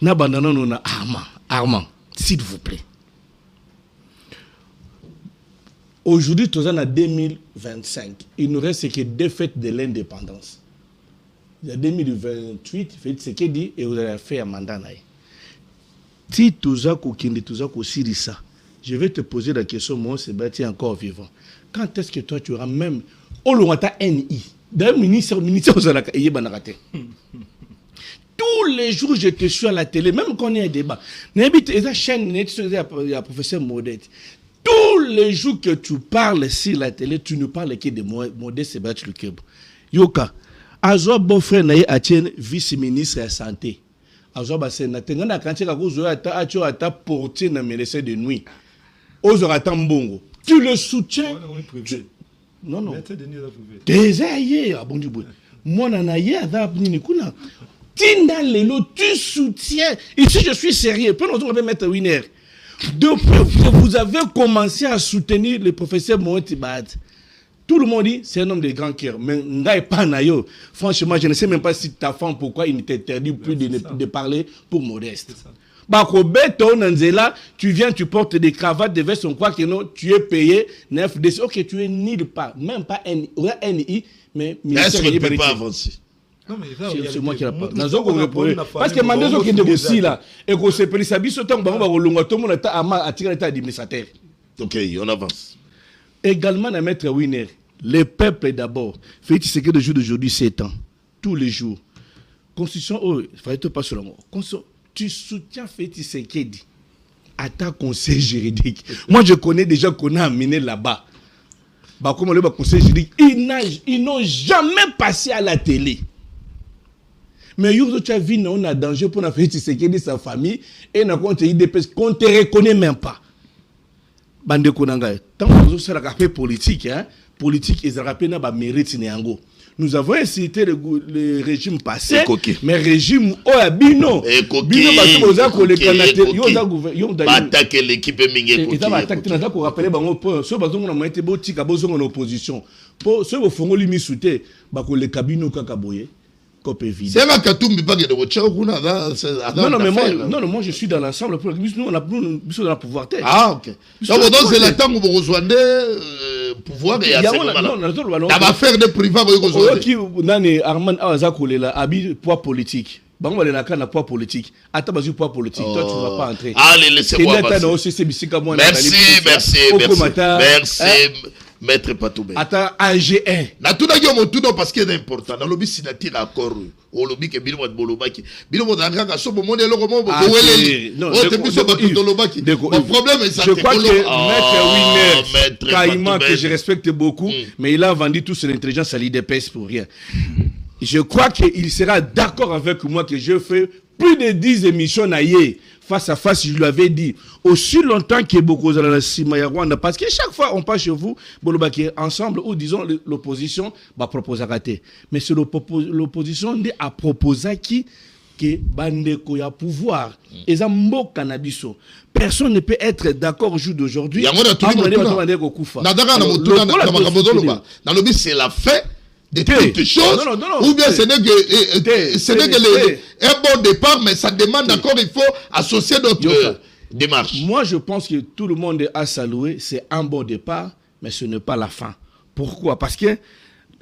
Na bandana non na Armand, s'il vous plaît. Aujourd'hui, nous sommes en 2025. Il nous reste que 2 fêtes de l'indépendance. Il y a 2028, faites ce qu'il dit, et vous allez faire un mandat. Si tu as ça, je vais te poser la question, moi, Sébastien encore vivant. Quand est-ce que toi, tu auras même au loin ta NI? D'ailleurs, ministre, vous allez tous les jours, je te suis à la télé, même quand il y a un débat. N'habite la chaîne, il y a professeur Modeste. Tous les jours que tu parles sur la télé, tu ne parles que de Modeste Sébastien Lukebo. Yoka, Azo beau-frère naïe Atien, vice-ministre de la santé. Azo sénateur, n'a quand tu as porté dans mes laissés de nuit. Ozo attend bongo. Tu le soutiens. Non, non. T'es abondu. Moi, nanaye, kuna. Tinda Lelo, tu soutiens. Ici, je suis sérieux. Peu nous on mettre Winner. Depuis que vous avez commencé à soutenir le professeur Mohamed Bad, tout le monde dit c'est un homme de grand cœur. Mais Ngaï Panayo, franchement, je ne sais même pas si ta femme, pourquoi il t'interdit plus de parler pour Modeste. Bakobeto Nanzela, tu viens, tu portes des cravates, des vestes, on croit que non, tu es payé 9 décès. Ok, tu es nulle part, même pas NI, mais est-ce que tu ne peux pas avancer? C'est moi qui la parle. Parce que Mandezo qui est aussi là, et qu'on s'est pris sa bise au temps, on va rouler, tout le monde a tiré l'état administrateur. Ok, on avance. Également, à mettre Winner, le peuple d'abord. Faites ce que le jour d'aujourd'hui, 7 ans. Tous les jours. Constitution, il fallait te passer sur la mort. Tu soutiens Faites ce qu'il dit. À ta conseil juridique. Moi, je connais des gens qu'on a amenés là-bas. Comme le conseil juridique, ils n'ont jamais passé à la télé. Mais tu as vu, on a danger pour faire ce qui dit sa famille et on a compte IDPS qu'on ne te reconnaît même pas. Bande Konanga, tant que nous sommes fait politique, politique, ils ont rappelé na mérite Néango. Nous avons incité le régime passé, mais le régime Bino. Bino attaquer l'équipe Mingue. Ils ont attaqué dans le rappelé Bango. Ceux qui ont été botti en opposition. Pour ceux qui ont mis soutien, le cabine Kakaboye. C'est un Katumbi pas de non, moi je suis dans l'ensemble. Nous, on a besoin de la pouvoir. Ah, ok. Donc, c'est le temps où vous rejoignez pouvoir et à ce moment-là. Ça va faire des privés. Armand Azakolela, habit poids politique. Bon, on a un poids politique. Attends, vas-y, poids politique. Toi, tu ne vas pas entrer. Allez, laissez-moi passer. Merci. Maître Patoube. Attends, AG1. Na tout d'abord mon tout parce qu'il est important. Dans lobby signature accord. Au lobby que Bilmo de Bolobaki. Bilmo d'Anganga so bon monde logo mo boeleli. Non, oh t'es so bateau de Lobaki. Mon problème est ça. Je crois que Maître Winner Caïman que je respecte beaucoup, mais il a vendu toute son intelligence à l'IDPS pour rien. Je crois qu'il sera d'accord avec moi que je fais plus de 10 émissions naïe. Face à face, je lui avais dit, aussi longtemps que beaucoup de parce que chaque fois on passe chez vous, ensemble, ou disons l'opposition va proposer à rater. Mais c'est l'opposition a proposé qui que Bandeko y a pouvoir. Et ça cannabiso. Personne ne peut être d'accord au jour d'aujourd'hui. C'est la fin de toutes choses, ou bien ce n'est que un bon départ, mais ça demande encore, il faut associer d'autres démarches. Moi, je pense que tout le monde a salué, c'est un bon départ, mais ce n'est pas la fin. Pourquoi? Parce que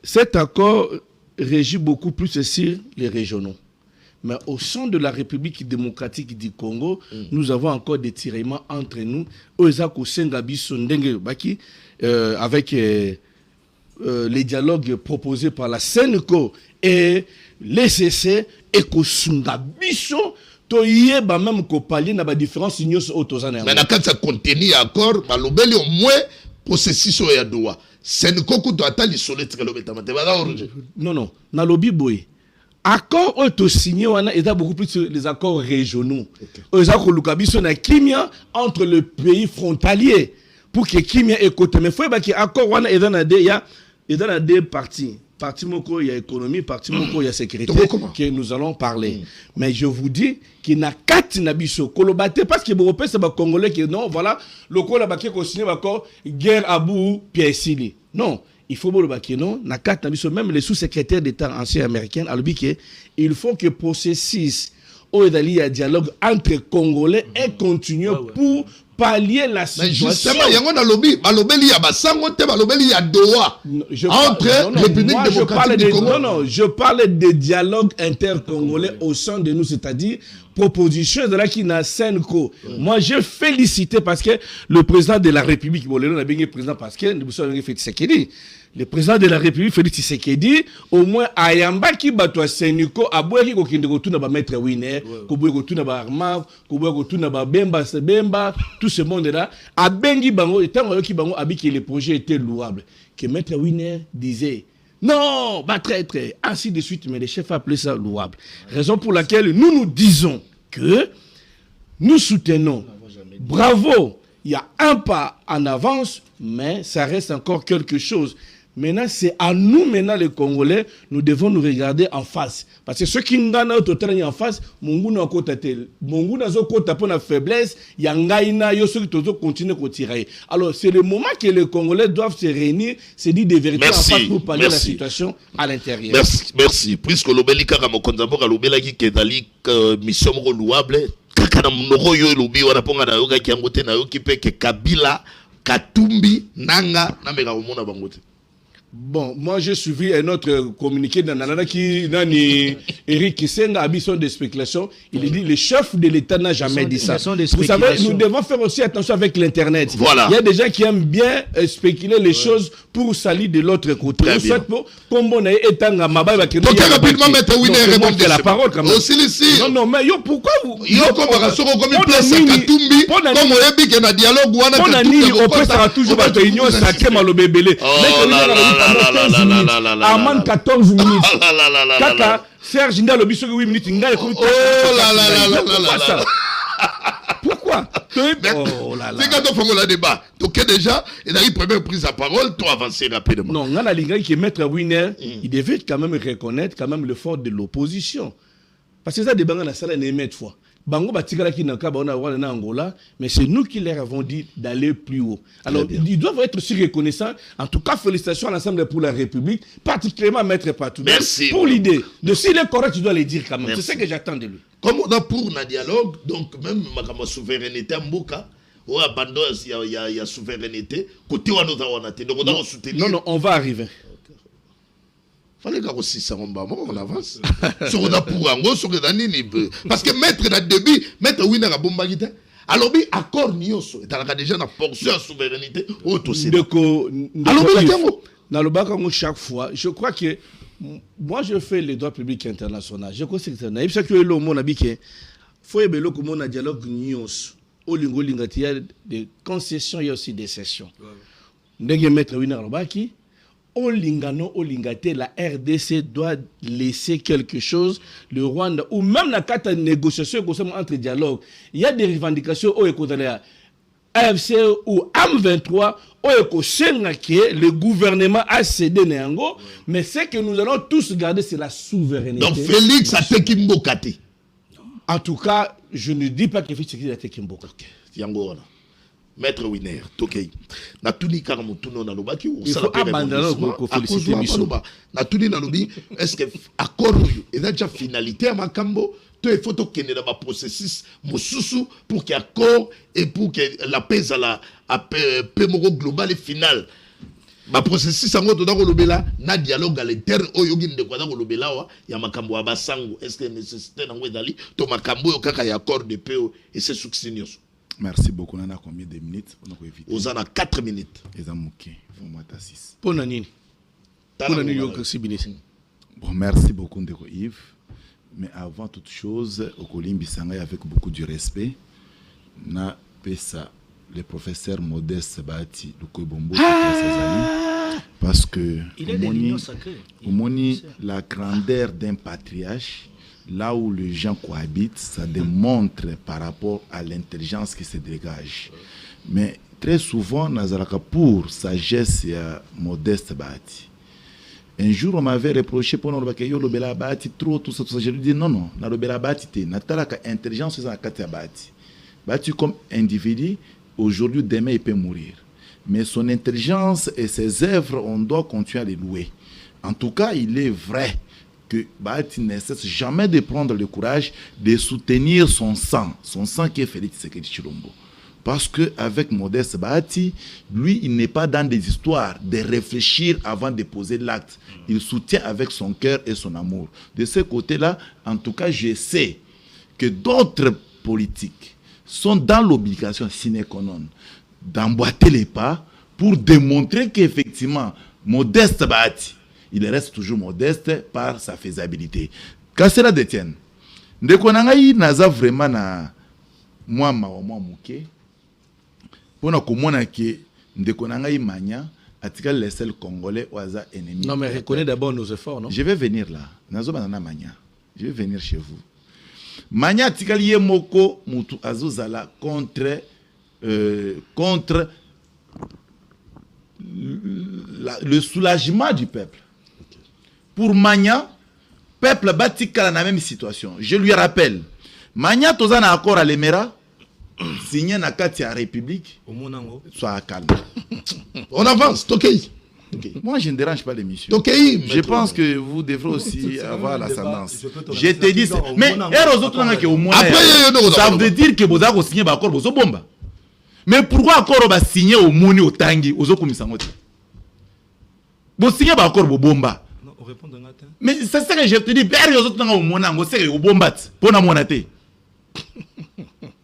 cet accord régit beaucoup plus sur les régionaux. Mais au sein de la République démocratique du Congo, nous avons encore des tiraillements entre nous. Avec les dialogues proposés par la Senco et les CC et Kosungabiso, toyeba même ko parler na ba différence nyos otozana. Mais na quand ça contenu accord, ba lobeli au moins processus ya doa. Senco ko to atali solete ke lobeta mate ba orange. Non, na lobi boy. Accord auto signé wana et beaucoup plus les accords régionaux. Eza ko lukabiso na kimia entre le pays frontalier pour que kimia écoute mais faut ba ki accord wana eza na de ya et dans les deux parties, partie moko il y a économie, partie moko il y a sécurité que nous allons parler. Mais je vous dis qu'il n'a quatre nabiso kolobate parce que Européens c'est ba congolais qui non voilà le ko la ba qui signé d'accord guerre à bout piècili. Non, il faut le ba non na quatre nabiso même les sous-secrétaires d'État anciens américains a dit que il faut que processus au y a dialogue entre Congolais et continue pour pallier la situation. Mais justement, il y a un lobby, il y a Basango, il y a Doha entre les Républiques démocratiques du Congo. Non, je parle de dialogue intercongolais au sein de nous, c'est-à-dire proposition de la qui n'a Senco. Moi, je félicite parce que le président de la République, bon, le bien président parce que nous sommes le président de la République, Félix Tshisekedi, au moins, Ayamba qui batwa Seniko, Aboueri ko kinde ko tuna ba maître Winner, ko boye ko tuna ba Armand, ko boye ko tuna ba Bemba, tout ce monde-là, a bengi bango, étant ki bango abi que le projet était louable, que maître Winner disait non, bah traître, ainsi de suite, mais les chefs appelaient ça louable. Raison pour laquelle nous disons que nous soutenons. Bravo, il y a un pas en avance, mais ça reste encore quelque chose. Maintenant, c'est à nous, maintenant, les Congolais, nous devons nous regarder en face. Parce que ceux qui nous ont au en face, Mungu n'a pas tel. Mungu n'a pas pour la faiblesse, il y a un yo ceux qui continuent à tirer. Alors, c'est le moment que les Congolais doivent se réunir, se dire des vérités en face pour parler de la situation à l'intérieur. Merci. Puisque l'obéli karamokonzabora l'obéli qui est dali mission louable, kakana mnoro yo lobi wana ponga na yoga ki angote na yo ki pe ke Kabila, Katumbi, Nanga, na mega omona bangote. Bon, moi j'ai suivi un autre communiqué d'Anana qui nani Eric Kisenga a mis des spéculations. Il dit le chef de l'État n'a jamais dit ça. Vous savez, nous devons faire aussi attention avec l'internet. Voilà. Il y a des gens qui aiment bien spéculer les choses pour salir de l'autre côté. Très bien. Comme on est étanga mababa qui donc rapidement mettre Winner répondre la parole quand même. Aussi ici. Non mais yo pourquoi vous yo comme rasoko comme place Katumbi comme oyebi que na dialogue wana Katumbi on peut ça toujours ba union sacré malobebele. Amman 14 minutes. Kaka, Serge Nda lobi 8 minutes. Oh là là. Pourquoi? Oh là là. C'est quand on fait le débat. Donc déjà, il a eu première prise à parole, toi avancer rapidement. Non, on a la qui est maître Winner, il devait quand même reconnaître quand même l'effort de l'opposition. Parce que ça débat dans la salle n'est mettre fois. Bango batikala ki naka ba na Angola, mais c'est nous qui leur avons dit d'aller plus haut. Alors ils doivent être aussi reconnaissants. En tout cas, félicitations à l'Assemblée pour la République, particulièrement Maître Patou. Merci. Pour l'idée de s'il est correct, tu dois le dire quand même. C'est ce que j'attends de lui. Comme on a pour un dialogue, donc même ma souveraineté en Mboka, ou abandon il y a souveraineté côté wa nous donc on doit soutenir. Non, on va arriver. Fallait qu'on aussi ça on avance. Sur on a pour ango sur nini parce que maître na début maître Winner a bombagité Alors, accord nyonso, et a déjà une portion de souveraineté, chaque fois, je crois que moi je fais les droits publics internationaux. Je crois que c'est ça. Il faut que le monde habite que faut que le monde dialogue nyonso. Au lingo lingati, il y a des concessions, il y a aussi des cessions. Ndenge maître Winer Lobaki, au lingano, au lingate, la RDC doit laisser quelque chose, le Rwanda, ou même la carte de négociation entre dialogue. Il y a des revendications au Équateur, AFC ou AM23, au Équateur, le gouvernement a cédé Néango, mais ce que nous allons tous garder, c'est la souveraineté. Donc Félix a été Kimbokate. En tout cas, je ne dis pas que Félix a été Kimbokate. Maître Winer, Tokei. Natuni Karamutuno Nalobaki ou il faut abandonner le féliciter Misoba. Natuni Nalobi, est-ce que accord est déjà finalité à Makambo? Il faut qu'il y ait un processus pour qu'il y ait accord et pour que la paix à la paix globale et finale. Le processus en gros là, na dialogue à l'interne au yogin de quoi là, il y a Makambo à Basango. Est-ce que nécessité dans Wedali, to Makambo au kaka y accord de paix et c'est succès. Merci beaucoup. On a combien de minutes? On a 4 minutes. Bon, merci beaucoup, Ndeko Yves. Mais avant toute chose, au Kolimbi Sangay, avec beaucoup de respect, na pesa le professeur Modeste Bati, le Koibombo, parce que au moni la grandeur d'un patriarche, là où les gens cohabitent, ça démontre par rapport à l'intelligence qui se dégage. Mais très souvent, Nazaraka pour sagesse et Modeste Bati. Un jour, on m'avait reproché pour nous que yo lobela bati trop tout ça. Je lui dis non, na lobela bati te. Na talaka intelligence c'est na katia bati. Bati comme individu, aujourd'hui, demain, il peut mourir. Mais son intelligence et ses œuvres, on doit continuer à les louer. En tout cas, il est vrai que Bati ne cesse jamais de prendre le courage de soutenir son sang qui est Félix Tshisekedi Tshilombo. Parce qu'avec Modeste Bati, lui, il n'est pas dans des histoires de réfléchir avant de poser l'acte. Il soutient avec son cœur et son amour. De ce côté-là, en tout cas, je sais que d'autres politiques sont dans l'obligation sine qua non d'emboîter les pas pour démontrer qu'effectivement, Modeste Bati, il reste toujours modeste par sa faisabilité. Quand cela détienne, Ndekonangaï naza vraiment na moi mouké. Pour nous comprendre que Ndekonangaï mania atika les seuls Congolais oaza ennemis. Non mais reconnais d'abord nos efforts, non? Je vais venir là. Nazo banana mania. Je vais venir chez vous. Mania atika lié moko mutu azozala contre le soulagement du peuple. Pour Mania, peuple batika dans la même situation. Je lui rappelle, Mania toza na accord à l'Emera, signé na Katia République, soit calme. On avance, Tokei. Moi, je ne dérange pas l'émission. Je pense que vous devrez aussi avoir l'ascendance. Je te dis, mais ça veut dire que vous avez signé l'accord, vous avez bomba. Mais pourquoi accord va signer au Mouni au Tangi, aux autres commissaires? Vous signez l'accord au bomba. Mais c'est ça que je te dis, les autres au Mona, vous savez, au bombat, pour la monnaie.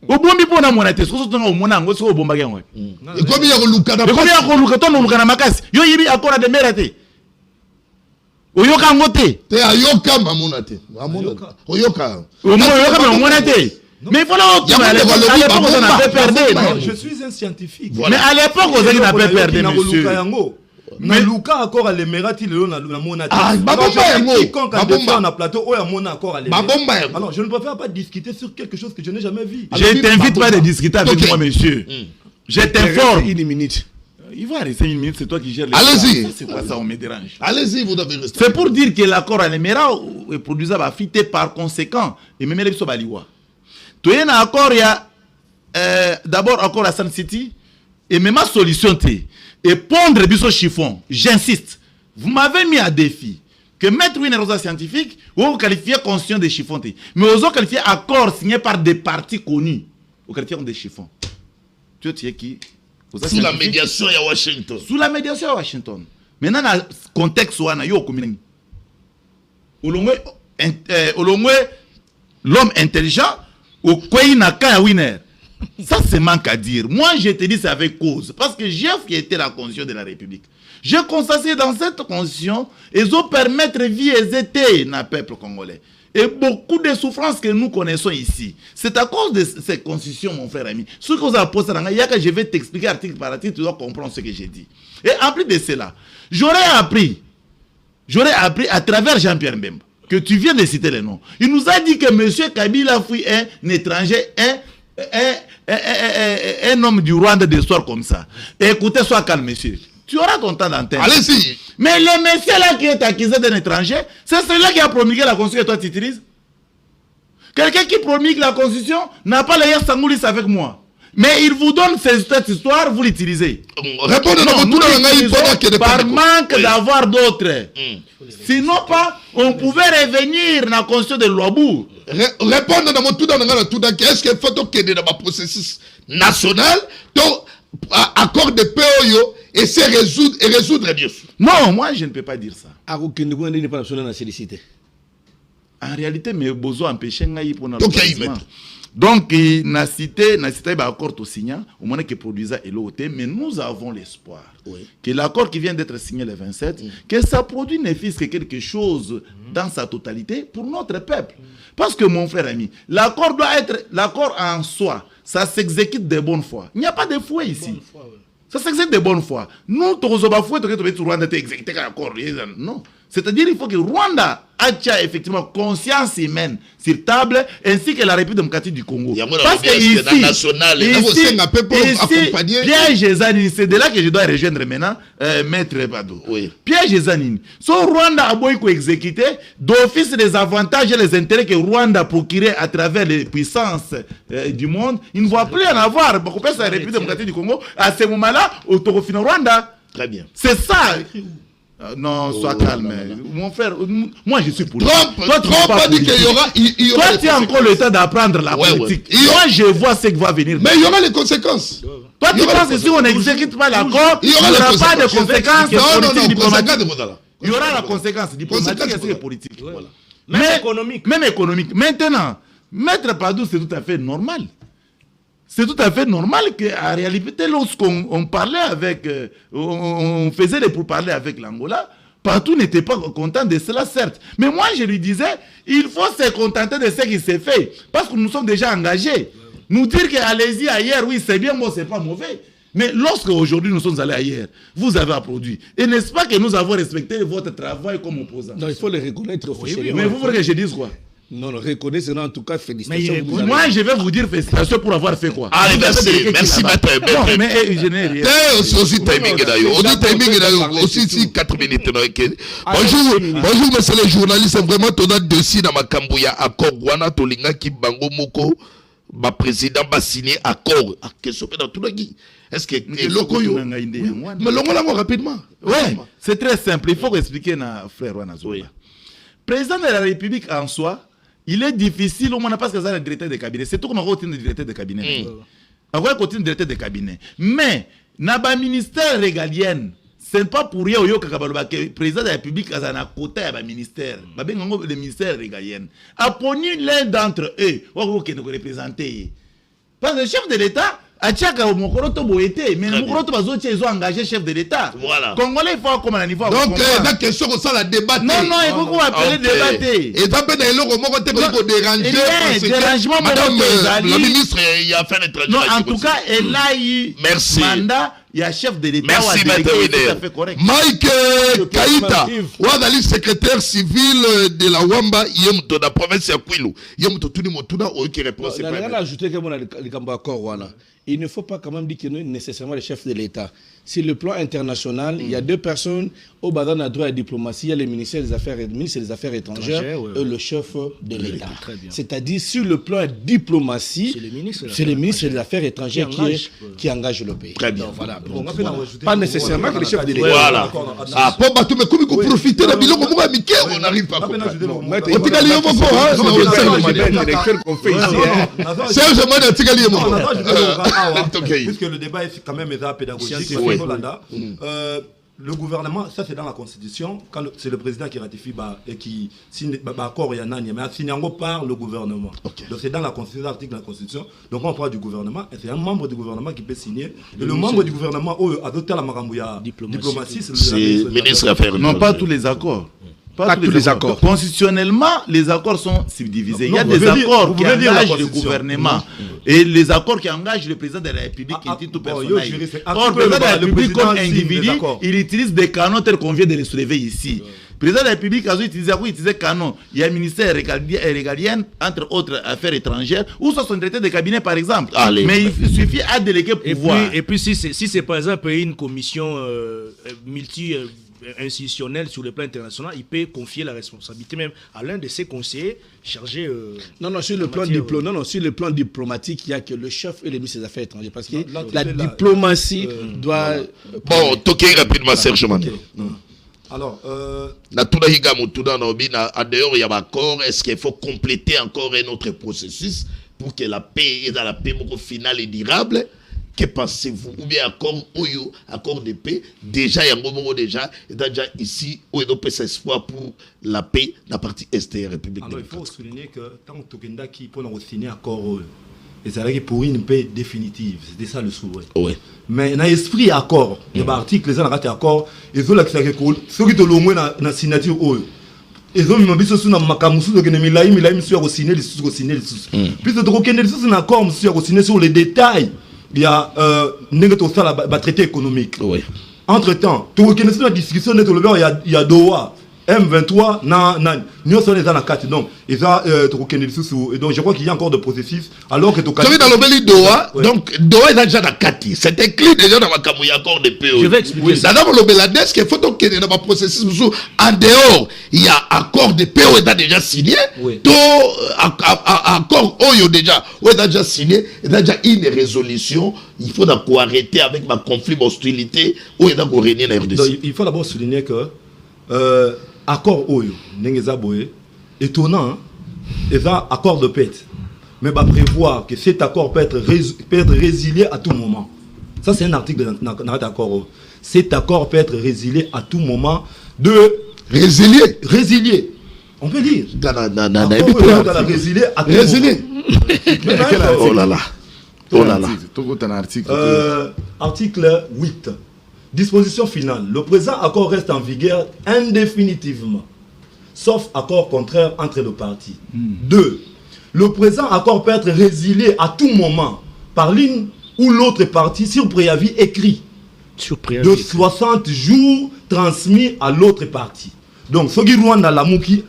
Au bombi pour la monnaie, ce que vous au Mona, vous savez, au bomba. Et combien il y a Luka na makasi? Yo yibi accord de mérite. Oyoka ngote. Te ayoka mamonate. Oyoka. Oyoka monate. Mais il faut à l'époque, on avait perdu. Je suis un scientifique. Mais à l'époque, on avait perdu, monsieur. Mais Luka accord à l'Emirati le na monate. Quiconque a défendu na plateau o ya mona accord à l'Emirati. Alors, je ne préfère pas discuter sur quelque chose que je n'ai jamais vu. Je t'invite pas à discuter avec moi, monsieur. Je t'informe. Une minute. Il va rester une minute, c'est toi qui gères les. Allez-y. C'est quoi ça, on me dérange. Allez-y, vous devez rester. C'est pour dire que l'accord à l'Emirati est produit à fité par conséquent. Et même les biso baliwa. Tu es un accord, il y a d'abord accord à Sun City. Et même ma solution, c'est et pondre biso chiffon. J'insiste. Vous m'avez mis à défi que mettre une erreur scientifique, vous qualifiez conscient des chiffons. Mais vous qualifiez accord signé par des partis connus. Vous qualifiez des chiffons. Tu es qui? Sous la médiation à Washington. Sous la médiation à Washington. Maintenant, dans le contexte, où on a l'homme intelligent, au quoi il n'a qu'un winner. Ça, c'est manque à dire. Moi, je te dis, c'est avec cause. Parce que j'ai fierté la Constitution de la République. J'ai constaté dans cette Constitution, ils ont permettre vie et zété dans le peuple congolais. Et beaucoup de souffrances que nous connaissons ici, c'est à cause de cette Constitution, mon frère ami. Ce que vous avez posé dans je vais t'expliquer article par article, tu dois comprendre ce que j'ai dit. Et en plus de cela, j'aurais appris à travers Jean-Pierre Mbemba, que tu viens de citer les noms. Il nous a dit que M. Kabila fut un étranger, un homme du Rwanda d'histoire comme ça. Et écoutez, sois calme, monsieur. Tu auras ton temps d'antenne. Allez-y. Mais le monsieur là qui est accusé d'un étranger, c'est celui-là qui a promulgué la Constitution et toi tu utilises. Quelqu'un qui promulgue la Constitution n'a pas l'air Sangoulis avec moi. Mais il vous donne cette histoire, vous l'utilisez. Répondez par manque d'avoir d'autres. Sinon pas, on pouvait revenir dans la Constitution de Louabou. Répondez dans mon tout dans le est-ce qu'il faut qu'il y ait un processus national, accord de paix et c'est résoudre bien sûr. Non, moi je ne peux pas dire ça. En réalité, mais besoin empêcher ngaï pour notre donc na cité accord au signé au moment que produisa l'OT, mais nous avons l'espoir que l'accord qui vient d'être signé le 27 que ça produit ne fût que quelque chose dans sa totalité pour notre peuple. Parce que mon frère ami, l'accord doit être l'accord en soi, ça s'exécute de bonne foi. Il n'y a pas de fouet ici. Ça s'exécute de bonne foi. Nous, Rwanda exécuté l'accord. Non. C'est-à-dire qu'il faut que Rwanda ait effectivement conscience humaine sur table, ainsi que la République démocratique du Congo. Parce que ici, Pierre Zanini, c'est de là que je dois rejoindre maintenant Maître Bado. Pierre Zanini, si Rwanda a beau exécuter d'office les avantages et les intérêts que Rwanda procurait à travers les puissances du monde, il ne va plus en avoir. Parce que la République démocratique du Congo, à ce moment-là, au Torofino Rwanda. Très bien. C'est ça. Non, sois calme. Mon frère, moi je suis pour Trump a dit qu'il y aura. Toi, tu as encore le temps d'apprendre la politique. Moi, je vois ce qui va venir. Mais il y aura les conséquences. Toi, tu penses que si on n'exécute pas l'accord, il n'y aura pas de conséquences politiques diplomatiques. Il y aura la conséquence diplomatique et politique. Même économique. Maintenant, Maître Padou, c'est tout à fait normal. C'est tout à fait normal qu'en réalité, lorsqu'on parlait avec, on faisait des pourparlers avec l'Angola, partout n'était pas content de cela, certes. Mais moi, je lui disais, il faut se contenter de ce qui s'est fait, parce que nous sommes déjà engagés. Nous dire qu'allez-y ailleurs, oui, c'est bien, moi, c'est pas mauvais. Mais lorsque aujourd'hui nous sommes allés ailleurs, vous avez applaudi. Et n'est-ce pas que nous avons respecté votre travail comme opposant? Non, il faut le reconnaître officiellement. Mais vous voulez que je dise quoi? Non, reconnaissez en tout cas, félicitations. Moi, je vais vous dire félicitations pour avoir fait quoi? Allez, merci, maître. Non, mais je n'ai rien. Aussi timing d'ailleurs. On dit timing d'ailleurs. Aussi 4 minutes. Bonjour, monsieur les journalistes. C'est vraiment ton dossier dans ma Kambouya. Accord Guana, Tolinga, Kibango, Moko, ma président va signer accord. Qu'est-ce que dans tout le monde? Est-ce que le Lokoyo? Mais l'Ongo rapidement. Ouais, c'est très simple. Il faut expliquer à frère Wanazo. Président de la République en soi, il est difficile, on n'a pas ce que ça le directeur de cabinet. C'est tout comme un routine de directeur de cabinet. Un routine de directeur de cabinet. Mais, dans le ministère régalien, ce n'est pas pour rien que le président de la République a un côté à ministère. Le ministère régalien a pogné l'un d'entre eux, qui nous représentait. Parce que le chef de l'État, Achaka Mokoroto Boete, mais Mokoroto Bazoche, ils ont engagé chef de l'État. Voilà. Congolais, il faut comme un niveau. Donc, la question, ça la débattre. Non, il faut qu'on appelle débattre. Et ça peut déranger. Dérangement, madame la ministre, il a fait un non, en tout cas, elle a eu mandat. Il y a chef de l'État. Merci, maître Winer. Mike Kaïta, Ouadali, secrétaire civil de la Wamba, de la province de Kwilu. Qui répond. Je vais ajouter que il ne faut pas quand même dire que nous sommes nécessairement le chef de l'État. Sur le plan international, il y a deux personnes au bas de la droit et diplomatie, il y a le ministère des Affaires étrangères et le chef de l'État. C'est-à-dire, sur le plan diplomatie, c'est le ministre des Affaires étrangères qui engage le pays. Très bien. Donc, voilà. Pas nécessairement que le chef de l'État. Voilà. Ah, pour battre, mais comme profiter de Bilon, on n'arrive pas à comprendre. Puisque le débat est quand même pédagogique. le gouvernement, ça c'est dans la Constitution, quand c'est le président qui ratifie et qui signe l'accord, il y en a, mais signé par le gouvernement. Okay. Donc c'est dans la Constitution, l'article de la Constitution. Donc on parle du gouvernement, et c'est un membre du gouvernement qui peut signer. Et le membre du gouvernement, adopté la Marambouya diplomatie, c'est le ministre des Affaires. Non, pas tous les accords. Pas tous les accords. Constitutionnellement, les accords sont subdivisés. Il y a des accords qui engagent le gouvernement et les accords qui engagent le président de la République qui dit tout personnel. Or, le président de la République, comme individu, il utilise des canons tels qu'on vient de les soulever ici. Le président de la République a utilisé canons. Il y a un ministère régalien, entre autres affaires étrangères, ou soit son traité de cabinet, par exemple. Allez. Mais il suffit à déléguer pouvoir. Et puis si c'est par exemple une commission institutionnel sur le plan international, il peut confier la responsabilité même à l'un de ses conseillers chargés. Sur le plan diplomatique, il y a que le chef et le ministre des Affaires étrangères, parce que la diplomatie doit. Bon, toquez rapidement, Serge Mané. Alors, dehors, il y a un accord. Est-ce qu'il faut compléter encore un autre processus pour que la paix est dans la paix finale et durable? Que pensez-vous? Ou bien accord de paix, déjà, il y a un moment déjà ici, où il y a un espoir pour la paix dans la partie est de la République. Alors, il faut souligner que tant que Tokenda qui peut signer un accord, et c'est pour une paix définitive, c'était ça le souhait. Oui. Mais dans l'esprit accord, il y a un article, les gens ont accord, et ceux qui sont l'ont moins dans la signature, ils ont mis un peu sur la makamusu, ils ont signé les sous. Puis, ils ont signé un accord, ils ont signé sur les détails. Il y a un traité économique. Oui. Entre-temps, tu reconnais la discussion, il y a Doha, M23, nous sommes dans la carte. Donc, et ça, tu reconnais et donc, je crois qu'il y a encore de processus. Alors que tu as dans le Doha, donc Doha est déjà dans la carte. C'est inclus déjà dans ma accord de paix. Je vais expliquer. Oui, dans le Belades, qu'il faut donc qu'il y ait dans le processus. En dehors, il y a accord de paix où il est déjà signé. Oui. Accord où il est déjà signé, il y a déjà une résolution. Il faut d'abord arrêter avec ma conflit, ma hostilité, où il est d'abord régné dans la RDC. Il faut d'abord souligner que accord Oyo, Nengezaboye, étonnant, et ça, accord de paix. Mais va prévoir que cet accord peut être résilié à tout moment. Ça, c'est un article dans l'accord. Cet accord peut être résilié à tout moment. Résilié. On peut dire. Résilié à tout moment. Oh là là. Oh là là. Article 8. Disposition finale. Le présent accord reste en vigueur indéfinitivement, sauf accord contraire entre les parties. 2. Le présent accord peut être résilié à tout moment par l'une ou l'autre partie sur préavis écrit de 60 jours transmis à l'autre partie. Donc, ce qui est Rwanda, la Mouki,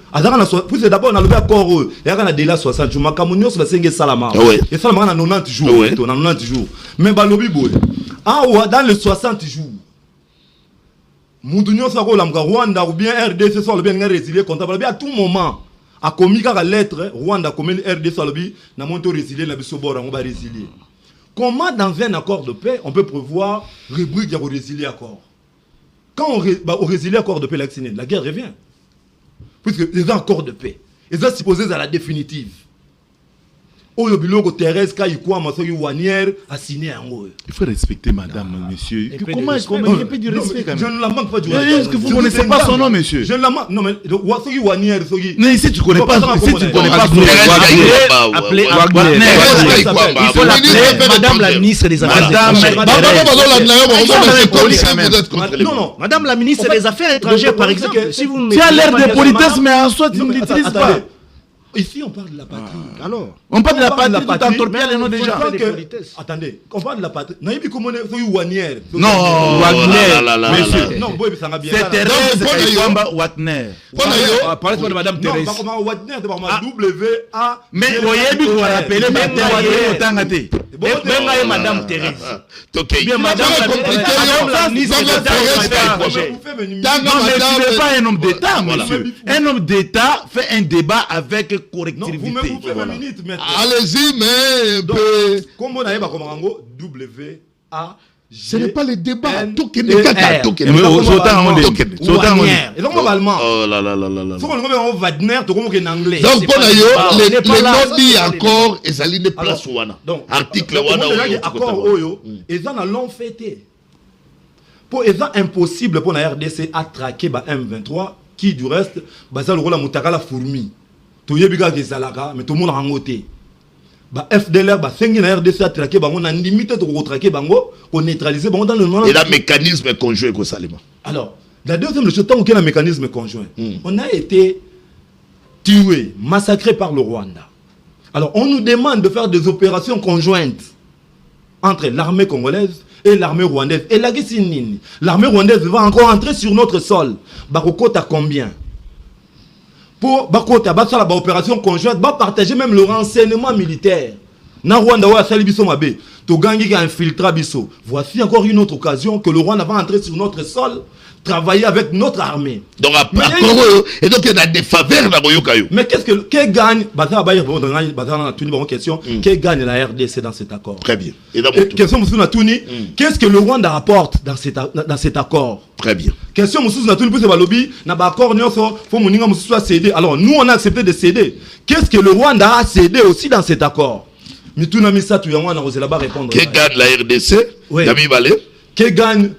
c'est d'abord, on a levé accord, il y a un délai 60 jours. Makamunio, c'est le 5 Salama. Et ça, on a 90 jours. On a 90 jours. Mais, dans les 60 jours, Moudunio Sako Lamka, Rwanda ou bien RDC soit le bien résilié comptable. À tout moment, à commis la lettre, Rwanda comme RDC soit le bien, n'a monté résilié, n'a bisobora, on va résilier. Comment dans un accord de paix, on peut prévoir rubrique de résilier accord? Quand on résilie l'accord de paix, la guerre revient. Puisque les accords de paix, ils sont supposés à la définitive. Il faut respecter madame, monsieur. Comment il peut du respect quand même? Je ne la manque pas du respect. Est-ce que vous ne connaissez pas son nom, monsieur? Je ne la manque. Non, mais mais ici tu ne connais pas. Ici tu ne connais pas. Appelez Wagner. Il faut l'appeler Madame la ministre des Affaires étrangères. Non, Madame la ministre des Affaires étrangères, par exemple. Tu as l'air de politesse, mais en soi tu ne l'utilises pas. Ici, on parle de la patrie. Alors, on parle de la patrie, tu t'entorpilles les noms déjà. Attendez, on parle de la patrie. Non, Wagner. Non, Wagner. Monsieur. Non, c'est Thérèse Kayomba Wagner. Parlez-moi de Madame Thérèse. Non, Wagner, c'est W-A. Mais vous voyez, vous rappelez, mais Thérèse. Même Madame Thérèse. Bien, Madame la ministre des Affaires étrangères. Non, mais tu n'es pas un homme d'État, monsieur. Un homme d'État fait un débat avec correctivité. Non, vous faites 1 minute, maître. Allez-y, mais... Comment on a dit W-A... Ce n'est pas le débat. Token. Et donc, normalement, oh là là là là là. faut qu'on ait Wagner, tu comprends en anglais. Donc, pour les noms dit encore, et ça lit de place ouana. Donc, article ouana. Accord Oyo, et ça, on a long fêté. Pour c'est impossible pour la RDC à traquer ba M23 qui du reste baza le rôle la mutaka la fourmi. To yebiga ke zalaka mais tout le monde a ngoté. Ba FDLR ba sengi na RDC à traquer bango na limite to traquer bango pour neutraliser bango dans le monde. Et la mécanisme conjoint ko salima. Alors, la deuxième chose tant qu'il y a un mécanisme conjoint. On a été tué, massacré par le Rwanda. Alors, on nous demande de faire des opérations conjointes entre l'armée congolaise et l'armée rwandaise. Et la Gissinini, l'armée rwandaise va encore entrer sur notre sol. Bakokota combien? Pour Bakota, Basala, opération conjointe, va partager même le renseignement militaire. Na Rwanda wa salibiso mabe, to gangi ka infiltra biso. Voici encore une autre occasion que le Rwanda va entrer sur notre sol, travailler avec notre armée. Donc et donc il y a des faveurs dans Boyokayo. Mais qu'est-ce que gagne Baza Bayer Baza Tuni bonne question, que gagne la RDC dans cet accord? Très bien. Et question Moussou Tuni, qu'est-ce que le Rwanda apporte dans cet accord? Très bien. Question Moussou Tuni pour ce lobby, na ba accord nyonso, faut moninga Moussou soit cédé. Alors nous on a accepté de céder. Qu'est-ce que le Rwanda a cédé aussi dans cet accord? Mituna Misatu Yangwana on là-bas répondre. Que gagne la RDC? Oui. Yami Balé. Que gagne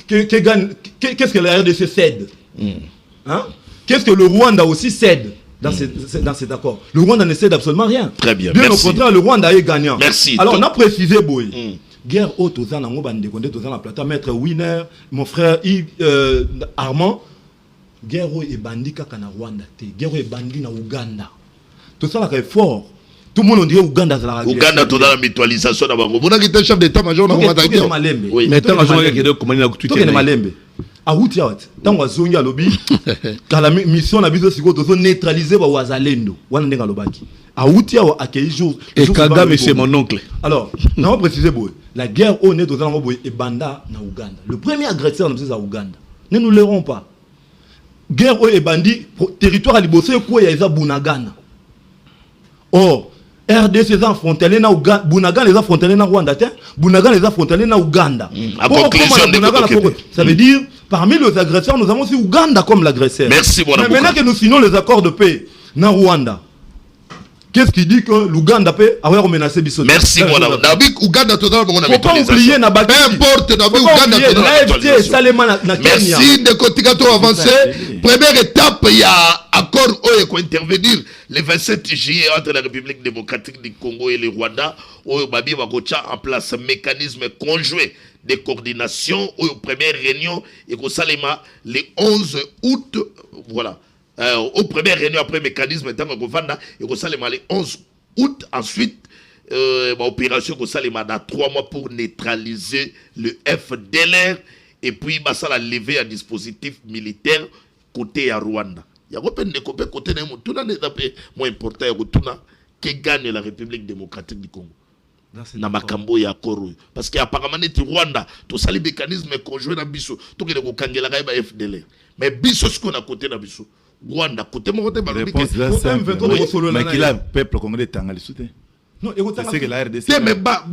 qu'est-ce que la RDC cède? Hein? Qu'est-ce que le Rwanda aussi cède dans cet accord? Le Rwanda ne cède absolument rien. Très bien. Bien au contraire, le Rwanda est gagnant. Merci. Alors on a précisé Boy. Guerre haute aux Anango Bande Condé aux la plata maître Winner, mon frère Yves Armand. Guerre et bandi kaka na Rwanda te. Guerre et bandi na Uganda. Tout ça là est fort. Tout le monde on dirait Ouganda dans la Ouganda tout dans la mutualisation na bango. Mona qui chef d'état-major na Rwanda. Oui. Mais état-major qui est de comment na kutu. Tout malembe. A outi awat. Tango zongi a lobby. Car la mission na biso siko to neutraliser ba wazalendo. Wana ndenga lobaki. A outi awa accueilli jour. Et Kagame c'est mon oncle. Alors, on va préciser boy. La guerre au net aux boy et banda na Ouganda. Le premier agresseur c'est à Ouganda. Ne nous leurrons pas. Guerre au et bandi territoire à Liboso quoi ya Bunagana. Or RDC les frontaliers na Uganda, Bunagana les frontaliers na Rwanda, Bunagana les frontaliers na Uganda. Ça veut dire parmi les agresseurs nous avons aussi Ouganda comme l'agresseur. Merci mon ami. Mais maintenant que nous signons les accords de paix na Rwanda. Qu'est-ce qui dit que l'Ouganda peut avoir menacé Bissot? Merci mon ami. Nabik Ouganda totalement on a mis. Faut pas oublier na Peu importe Nabik Ouganda totalement. Merci de Kotigato avancer. Première étape il y a accord où il intervenir le 27 juillet entre la République démocratique du Congo et le Rwanda où Babi va mettre en place un mécanisme conjoint de coordination où première réunion et que Salema le 11 août voilà. Au premier réunion après mécanisme et le 11 août ensuite opération dans 3 mois pour neutraliser le FDLR et puis ça la lever un dispositif militaire côté à Rwanda. Il y a un côté moins important que gagne la République démocratique du Congo. Na makambo ya koro parce que apparemment net Rwanda to sali mécanisme conjoint na biso to ke ko kangela ka ba FDLR mais biso ce qu'on a côté na biso Rwanda côté mon côté ba mais qu'il a peuple congolais tangali soutien non écoutez c'est que la RDC mais ba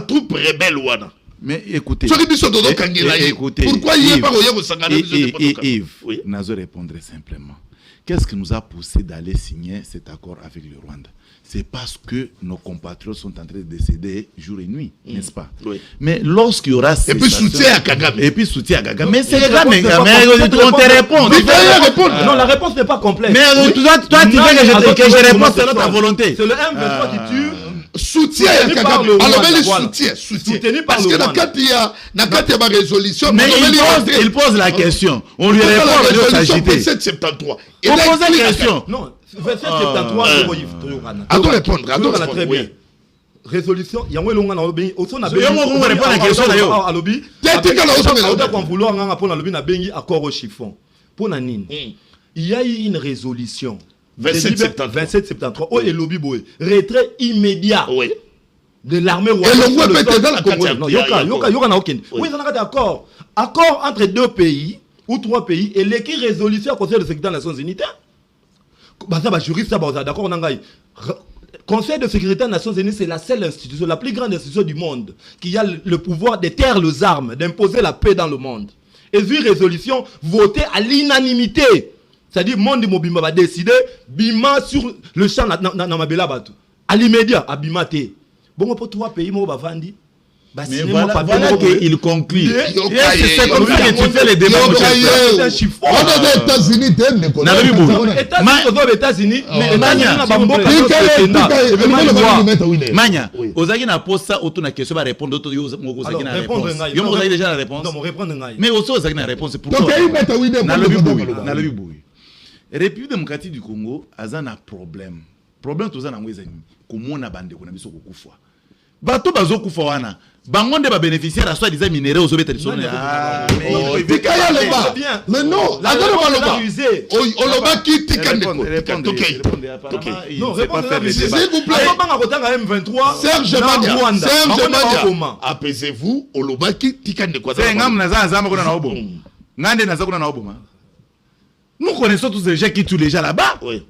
troupe rebelle wana mais écoutez écoutez pourquoi il y a pas au sangana Yves nazo répondre simplement. Qu'est-ce qui nous a poussé d'aller signer cet accord avec le Rwanda? C'est parce que nos compatriotes sont en train de décéder jour et nuit, n'est-ce pas? Oui. Mais lorsqu'il y aura... Et puis soutien à Kagame. Mais c'est Kagame, on te répond. Non, la réponse n'est pas complète. Mais toi, tu veux que je réponde selon ta volonté. C'est le M23 qui tue. Soutien à Kagame. Alors, soutien. Parce que dans il y a ma résolution. Mais il pose la question. On lui répond, il doit s'agiter. 2773. On pose la question. Non, 2773, Attends répondre. Très bien. Résolution, il y a un long lobby. Au son a répondre à la question d'ailleurs. À lobby. Accord au chiffon. Pour Nanine. Il y a eu une résolution. 2773. Oh, et lobby boy. Retrait immédiat. Oui. De l'armée rwandaise. Oui, ça n'a pas d'accord. Accord entre 2 pays ou 3 pays et l'équipe résolution au Conseil de sécurité des Nations Unies. Juriste, d'accord, Conseil de sécurité des Nations Unies, c'est la seule institution, la plus grande institution du monde, qui a le pouvoir de taire les armes, d'imposer la paix dans le monde. Et une résolution votée à l'unanimité. C'est-à-dire, le monde Mobimba va décider, Bima sur le champ, à l'immédiat, à Bima. Bon, pour 3 pays, moi, Bavandi. Mais voilà qu'il conclut. C'est comme ça que tu fais les débats. Les États-Unis, États-Unis, Mania, Ozaki n'a pas ça autour de la question, va répondre d'autres choses. Yo Ozaki déjà la réponse. Mais aussi Ozaki la réponse pour toi. République démocratique du Congo a un problème. Problème tout ça na ngweza ni. Comment na bande ko na biso ko kufa. Bato bazo kufa wana. Bangonde ba bénéficiaire à soi disant minéraux aux obétés sont mais non, la donne pas loba. On loba qui tikande ko. Non, répondez pas s'il vous plaît. M23 Serge Mania. Apaisez-vous, on loba qui tikande ko. C'est ngam na za ko na obo. Ngande na za ko na obo ma. Nous connaissons tous les gens qui tuent les gens là-bas. Oui.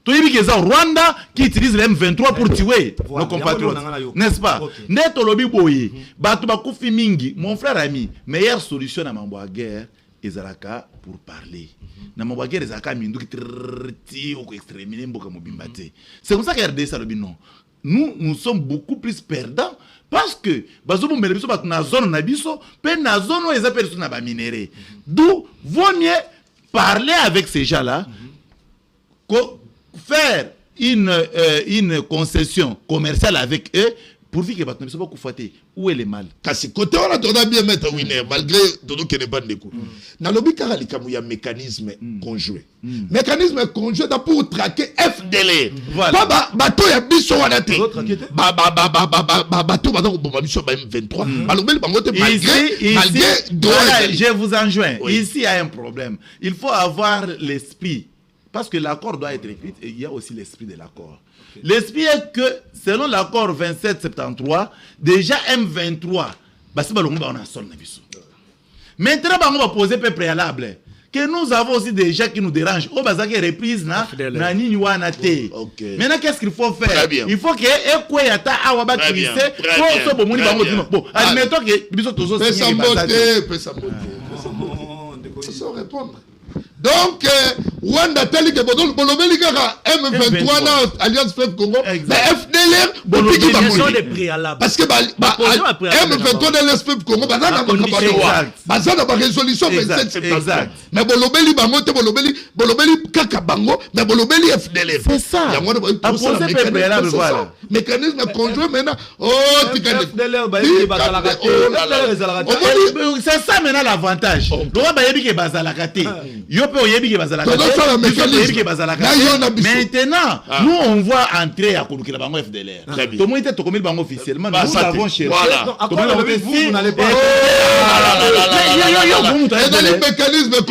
Tu dis que c'est au Rwanda qui utilise les M23 pour tuer nos compatriotes. N'est-ce pas? Neto lobi boye. Batu bakufi mingi. Mon frère ami, meilleure solution à mambo guerre ezalaka pour parler. Na mambo guerre ezalaka mindu ki ou extréminer mboka mobimbate. C'est comme ça que RDC lobi non. Nous sommes beaucoup plus perdants parce que bazo bombele biso batu na zone na biso, pe na zone où eza personne na ba minéré. D'où vaut mieux parler avec ces gens-là. Faire une concession commerciale avec eux pour dire que ne sont pas coufatés. Où est le mal? Kasi côté on a bien mettre winner malgré Dodo qui n'est pas de coup. Dans le bicara il y a un mécanisme conjoint. Mécanisme conjoint pour traquer FDL. Voilà. Bateau ya biso wana te. Bateau bateau bomba biso ba M23. Balobeli bangote malgré je vous enjoins. Ici il y a un problème. Il faut avoir l'esprit. Parce que l'accord doit être écrit et il y a aussi l'esprit de l'accord. L'esprit est que, selon l'accord 2773, déjà M23, maintenant, on va poser un préalable. Que nous avons aussi des gens qui nous dérangent. Au bazar qui est reprise, maintenant, qu'est-ce qu'il faut faire? Il faut que Ekoyata Awaba Christé, bon, admettons que Biso Tozo ça répondre. Donc, Wanda tali que Bolobeli kaka M23 na Alliance Fleuve Congo, mais FDLR Bolobeli sont des préalables. Parce que M23 na Alliance Fleuve Congo, bazana ba résolution 27 septembre. Mais Bolobeli bango te Bolobeli kaka bango, mais Bolobeli FDLR. C'est ça. À poser des préalables, voilà. Mécanisme conjoint maintenant. Oh, FDLR c'est ça maintenant l'avantage. L'on va y bazalakate. Maintenant, nous on voit entrer à Koulou Kilabango FDLR. Tout le monde était au Bango officiellement. Nous avons cherché. Voilà. Vous n'allez pas. Le mécanisme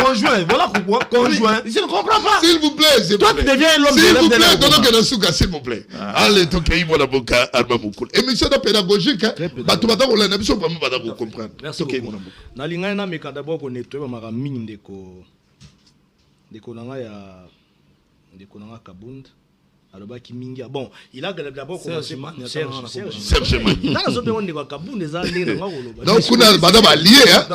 conjoint. Voilà pourquoi. Conjoint. Je ne comprends pas. S'il vous plaît. Toi, tu deviens l'homme de s'il vous plaît, s'il vous plaît. Allez, donc, il y a l'avocat Arma Moukoul. Émission pédagogique. On a besoin de comprendre. Merci beaucoup. Nalinga na meka d'abord ko nettoyer mara mingi ndeko nanga ya ndeko nanga Kabunda aloba ki mingi bon il a d'abord commencé Serge Mani na zo be ndeko Kabunda za ndenge nanga koloba donc kuna bada ba lié hein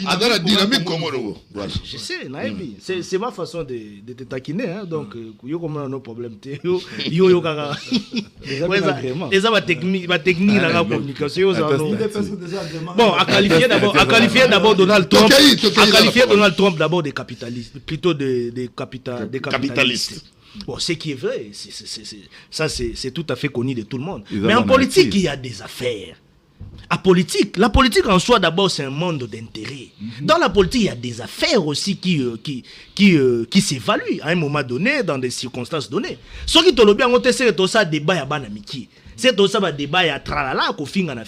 adana dynamique comme on je sais naebi c'est ma façon de te taquiner hein donc yo comme no problème te yo kaka les ma technique la communication bon à qualifier d'abord Donald Trump d'abord des capitalistes plutôt des capitalistes. Bon, ce qui est vrai, c'est tout à fait connu de tout le monde. Mais en politique, il y a des affaires. La politique en soi, d'abord, c'est un monde d'intérêt. Dans la politique, il y a des affaires aussi qui s'évaluent à un moment donné, dans des circonstances données. Ce qui te le bien, c'est tout ça débat à Banamiki. C'est tout ça débat à Tralala, qu'au final.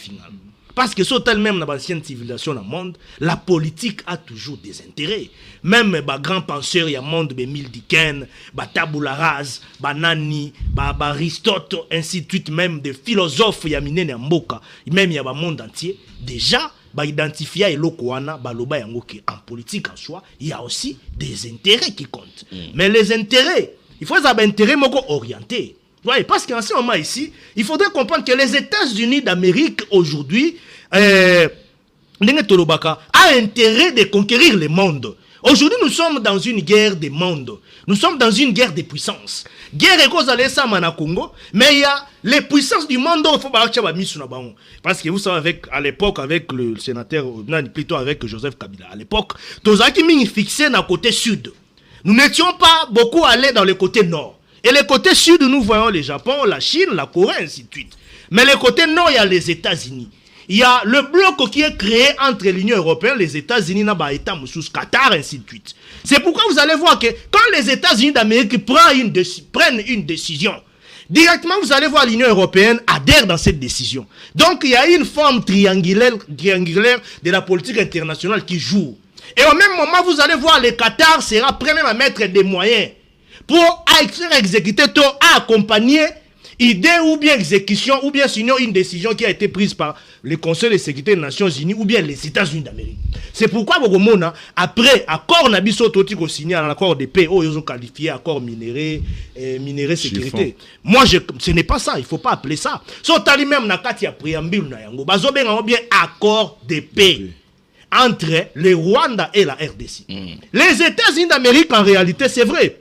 Parce que sur même dans l'ancienne civilisation dans le monde, la politique a toujours des intérêts. Même les grands penseurs, il y a monde de Emile Durkheim, Tabula Rasa, Nani, Aristote, ainsi de suite, même des philosophes, il y a Minene Mboka, même il y a le monde entier. Déjà, identifier et l'okwana, en politique en soi, il y a aussi des intérêts qui comptent. Mais les intérêts, il faut avoir des intérêts orientés. Ouais, parce qu'en ce moment ici, il faudrait comprendre que les États-Unis d'Amérique aujourd'hui, a intérêt de conquérir le monde. Aujourd'hui, nous sommes dans une guerre des mondes. Nous sommes dans une guerre des puissances. Guerre et cause à ça au Congo, mais il y a les puissances du monde il faut parce que vous savez à l'époque avec le sénateur, plutôt avec Joseph Kabila, à l'époque, tous qui fixé dans le côté sud. Nous n'étions pas beaucoup allés dans le côté nord. Et le côté sud, nous voyons le Japon, la Chine, la Corée, ainsi de suite. Mais le côté nord, il y a les États-Unis. Il y a le bloc qui est créé entre l'Union européenne, les États-Unis, État Moussous, Qatar, ainsi de suite. C'est pourquoi vous allez voir que quand les États-Unis d'Amérique prennent une décision, directement vous allez voir l'Union européenne adhère dans cette décision. Donc il y a une forme triangulaire de la politique internationale qui joue. Et au même moment, vous allez voir le Qatar sera prêt même à mettre des moyens pour exécuter, à accompagner idée ou bien exécution, ou bien sinon une décision qui a été prise par le Conseil de sécurité des Nations Unies ou bien les États-Unis d'Amérique. C'est pourquoi, après accord Nabiso Totiko signé un accord de paix, ils ont qualifié accord minéré sécurité. Moi, ce n'est pas ça, il ne faut pas appeler ça. So, tali même nakati ya préambule na yango, bazobenga bien accord de paix entre le Rwanda et la RDC. Les États-Unis d'Amérique, en réalité, c'est vrai.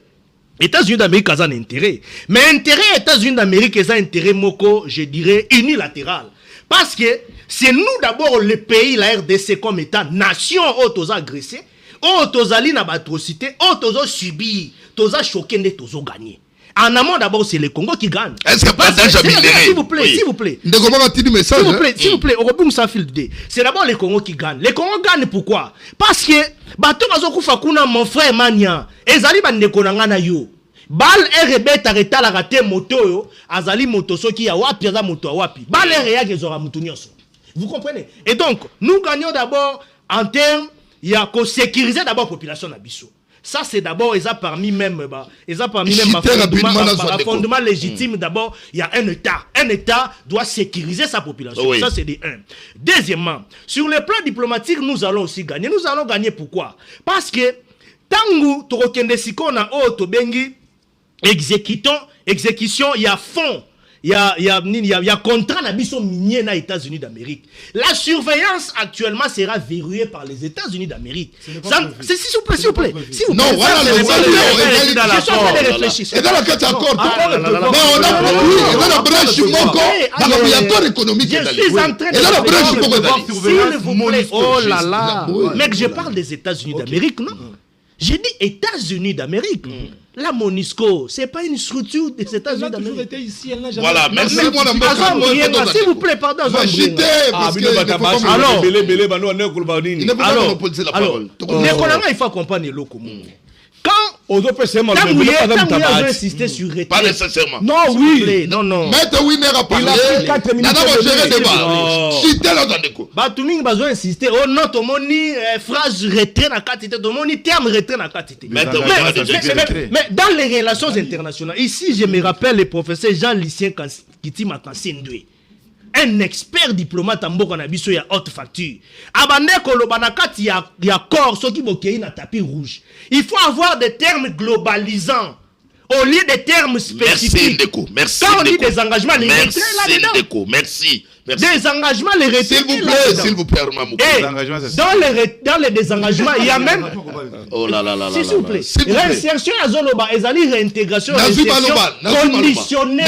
États-Unis d'Amérique ont un intérêt. Mais intérêt États-Unis d'Amérique ont un intérêt moko, je dirais, unilatéral. Parce que c'est nous d'abord le pays, la RDC, comme état, nation, où agressé, où ali na atrocité, où subi, où choqué, où gagné. En amont d'abord, c'est le Congo qui gagne. Est-ce que pas déjà minéré? S'il vous plaît, s'il vous plaît. S'il vous plaît, c'est d'abord le Congo qui gagne. Le Congo gagne pourquoi? Parce que, bato bazokufa kuna mon frère Mania, ezali bandeko na ngana yo. Bal RB tareta la raté moto yo, azali moto soki ya wapi aza moto wapi. Bal RB gezora mutu nyonso. Vous comprenez? Et donc, nous gagnons d'abord en termes, il y a qu'à sécuriser d'abord la population d'Abisso. Ça, c'est d'abord, ils ont parmi même, fondement légitime. D'abord, il y a un État. Un État doit sécuriser sa population. Oui. Ça, c'est des 1. Deuxièmement, sur le plan diplomatique, nous allons aussi gagner. Nous allons gagner pourquoi? Parce que, tangu, torokende sikona, tobengi, exécution, il y a fond. Il y a contrat n'abisso minier na États-Unis d'Amérique. La surveillance actuellement sera verrouillée par les États-Unis d'Amérique. S'il vous plaît. Non, voilà, je suis en train de réfléchir. Et dans la carte d'accord, mais on a dans la branche Moko, dans l'opérateur économique. Je suis en train de et dans la branche Moko, s'il vous plaît. Oh là là. Mec, je parle des États-Unis d'Amérique, non? J'ai dit États-Unis d'Amérique. La MONUSCO, c'est pas une structure des États-Unis d'Amérique. Voilà, merci. S'il vous plaît, pardon. Alors, il faut accompagner le commun. Quand vous insister sur retrait. Pas nécessairement. Non, oui. Non. Maître Winner a parlé. Il a 4 minutes. Gérer débat. Citez l'autre. Tout besoin insister. Oh non, ton moni phrase retrait na quantité, ton moni terme retrait na quantité. Mais dans les relations internationales, ici, je me rappelle le professeur Jean-Lucien Kitima Kansindwe. Un expert diplomate en Mboka na biso ya haute facture. Abande koloba na kati ya corps soki bokei na tapis rouge. Il faut avoir des termes globalisants au lieu des termes spécifiques. Merci Ndeko, merci. Quand on dit des engagements, les retraits là-dedans. Merci Ndeko, merci. Des engagements, les retraits. S'il vous plaît, dans les désengagements, il y a même. Oh là là là là. S'il vous plaît. Réinsertion à Zoloba, et zali réintégration conditionnelle.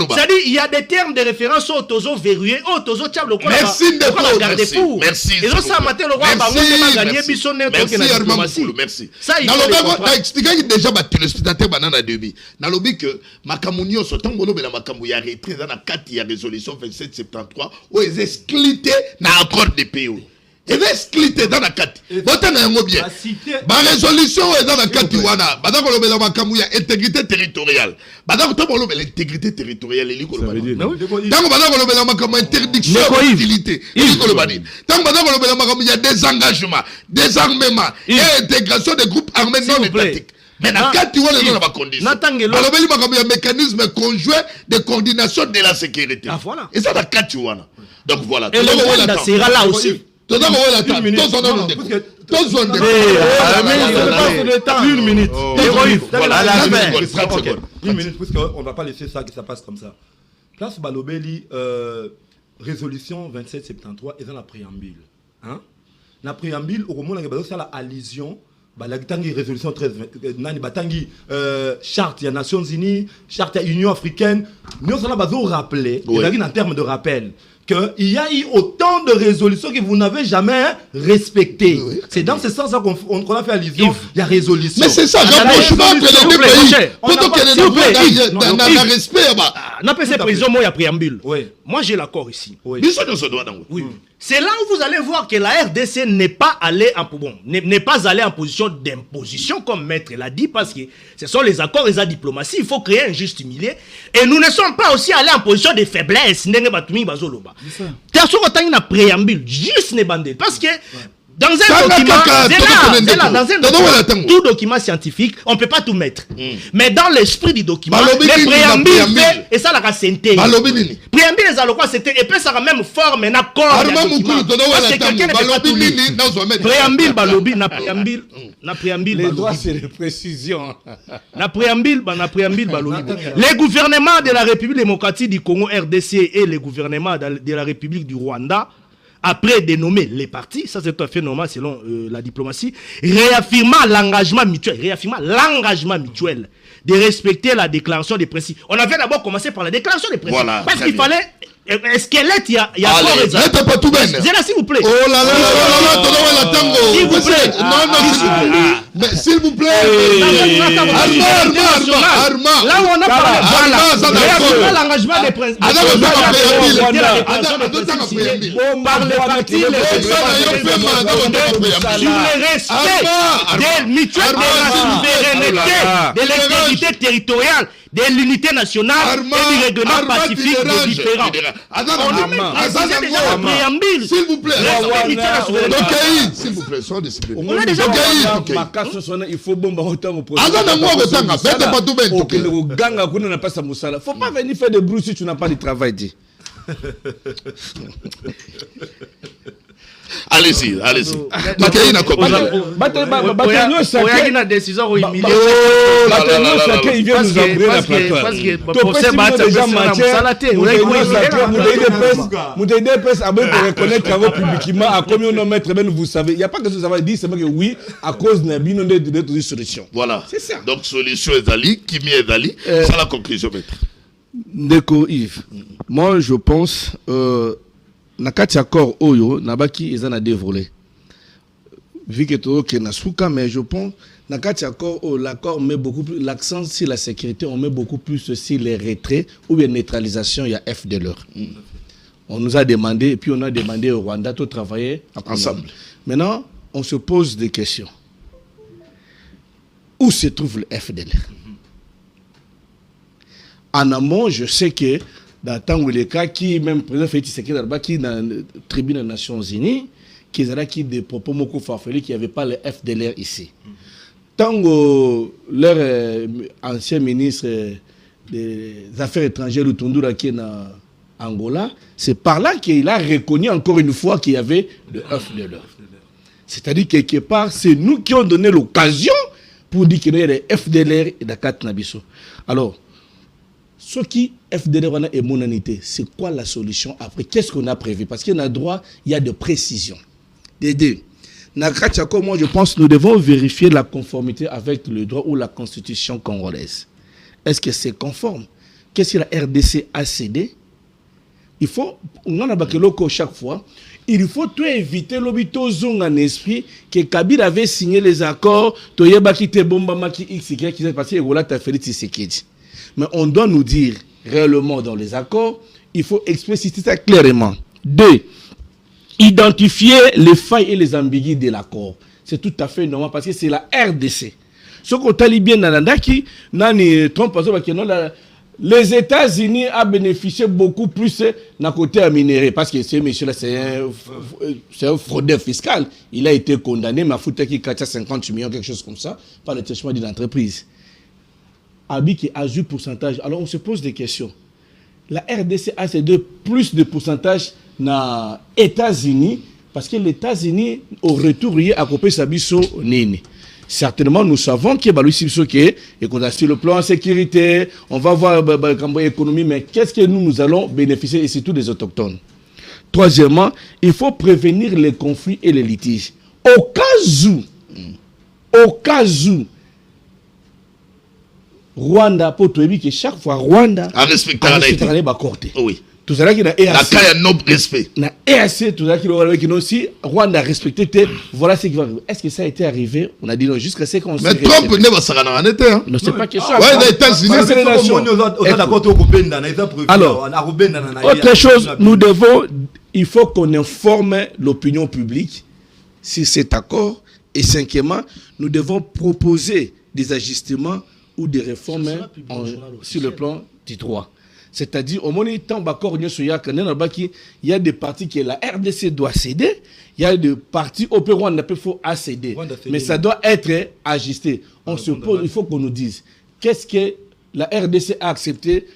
C'est-à-dire, il y a des termes de référence au tozo verrouillé, au tozo tchab, merci Ndeko. Merci. Et donc, ça m'a été le roi, merci. Ça, il faut expliquer déjà ma téléspectateur banana demi. Nalobi que Makamunio sotant bolo bela makamu ya retrait dans la il y a résolution 2773 où ils excluent dans l'accord de paix. Ils excluent dans la carte. Votre n'a bien. Ma résolution est dans la carte. Madame Kolobela Makamu ya intégrité territoriale. Madame Kolobela l'intégrité territoriale. Tant Madame Kolobela Makamu interdiction d'utilité. Tant Madame Kolobela Makamu ya désengagement, désarmement et intégration des groupes armés non étatiques. Mais dans le cas où on a pas condition, il y a un mécanisme conjoint de coordination de la sécurité. Ah, voilà. Et ça, dans le cas où on a. Donc voilà. Et le Rwanda sera là aussi. Une minute. Une minute, puisqu'on ne va pas laisser ça que ça passe comme ça. Place Balobeli, résolution 2773 est dans la préambule. Hein? na préambule au moment où ça la allusion la résolution 13 batangi charte des Nations Unies, charte de l'Union africaine, nous allons bazo rappeler en termes de rappel qu'il y a eu autant de résolutions que vous n'avez jamais respectées. C'est dans ce sens qu'on a fait allusion. Il y a résolution. Mais c'est ça, rapprochement entre les deux pays. Plutôt qu'il y ait un respect. N'a pas cette précision, moi, il y a préambule. Moi, j'ai l'accord ici. Oui. C'est là où vous allez voir que la RDC n'est pas allée en position d'imposition, comme Maître l'a dit, parce que ce sont les accords et la diplomatie. Il faut créer un juste milieu. Et nous ne sommes pas aussi allés en position de faiblesse. T'as une préambule, juste les bandits. Parce que dans un document, tout document scientifique, on ne peut pas tout mettre. Mais dans l'esprit du document, les préambules, et ça la synthèse. Préambule, c'était, et puis ça a même forme, un accord. Parce que quelqu'un ne peut pas tout lire. Préambule, balobi, na préambule. Les droits, c'est les précisions. Na préambule, balobi. Les gouvernements de la République démocratique du Congo, RDC, et les gouvernements de la République du Rwanda, après dénommer les partis, ça c'est tout à fait normal selon la diplomatie, réaffirmant l'engagement mutuel de respecter la déclaration des principes. On avait d'abord commencé par la déclaration des principes. Voilà, parce qu'il fallait un squelette, il y a pas tout bien. S'il vous plaît. Oh là là là là là, s'il vous plaît. Mais s'il vous plaît. Arma. Là où on a parlé, voilà. L'engagement des principes. Par les partis, sur le respect mutuel de la souveraineté, de l'intégrité territoriale, de l'unité nationale et du règlement pacifique des différents. S'il vous plaît. S'il vous plaît, sois discipliné. On a déjà il faut bomber autant au projet. Faut pas venir faire des bruits si tu n'as pas de travail dit. Allez-y. Il vient nous embrouiller la plateforme. Publiquement, à combien on mettre, vous savez. Il n'y a pas que ça va dire, c'est que oui, à cause de notre solution. Voilà. C'est ça. Donc, solution est Ali, Kimi est Ali. C'est la conclusion, maître. Ndeko Yves, moi je pense nakati accord oyo nabaki ezana dévolé. Vu que to ke na souka, mais je pense nakati accord l'accord met beaucoup plus l'accent sur la sécurité, on met beaucoup plus sur les retraits ou bien neutralisation, il y a FDLR. On nous a demandé et puis on a demandé au Rwanda de travailler ensemble. Maintenant, on se pose des questions. Où se trouve le FDLR? En amont, je sais que dans le temps où les cas qui, même le président Félix Tshisekedi, qui dans la tribune des Nations Unies, qui ont des propos beaucoup farfelus, qu'il n'y avait pas le FDLR ici. Tant que leur ancien ministre des Affaires étrangères, Lutundura, qui est en Angola, c'est par là qu'il a reconnu encore une fois qu'il y avait le FDLR. C'est-à-dire quelque part, c'est nous qui avons donné l'occasion pour dire qu'il y a le FDLR et Dakar Nabiso. Alors, ce qui FDLR et monanité, c'est quoi la solution après? Qu'est-ce qu'on a prévu? Parce qu'il y a droit, il y a de précision. Des deux. Moi, je pense que nous devons vérifier la conformité avec le droit ou la constitution congolaise. Est-ce que c'est conforme? Qu'est-ce que la RDC a cédé? Il faut, on en a chaque fois, il faut tout éviter l'obito zong en esprit que Kabila avait signé les accords, Toyeba qui te bomba maki x qui s'est passé et voilà ta Félix Tshisekedi. Mais on doit nous dire réellement dans les accords, il faut expliciter ça clairement. 2. Identifier les failles et les ambiguïtés de l'accord. C'est tout à fait normal parce que c'est la RDC. Ce qu'on t'a dit bien Trump, les États-Unis ont bénéficié beaucoup plus d'un côté à minerai parce que ce monsieur-là, c'est un fraudeur fiscal. Il a été condamné, mais il a qui 50 millions, quelque chose comme ça, par le détachement d'une entreprise. Abi qui a eu pourcentage. Alors on se pose des questions. La RDC a plus de pourcentage dans les États-Unis parce que les États-Unis, au retour, à couper sa biso nini. Certainement, nous savons qu'il y a sur le plan sécurité, on va voir l'économie, mais qu'est-ce que nous allons bénéficier, et c'est tous des autochtones. Troisièmement, il faut prévenir les conflits et les litiges. Au cas où, Rwanda, pour te dire que chaque fois Rwanda a respecté la Corte. Oui. Tout ça qui na EAC. La cas un noble respect. Na EAC, tout ça qui aussi Rwanda a respecté. Voilà ce qui va arriver. Est-ce que ça a été arrivé? On a dit non jusqu'à ce qu'on. Mais Trump n'est pas ça en été. Non, c'est pas question. Ouais, les États-Unis, c'est la nation. Alors, autre chose, il faut qu'on informe l'opinion publique sur cet accord. Et cinquièmement, nous devons proposer des ajustements ou des réformes sur le plan du droit. C'est-à-dire, au moment où il y a des partis que la RDC doit céder, il y a des partis au Pérou on peut céder. Mais ça doit être ajusté. On se pose, il faut qu'on nous dise qu'est-ce que la RDC a accepté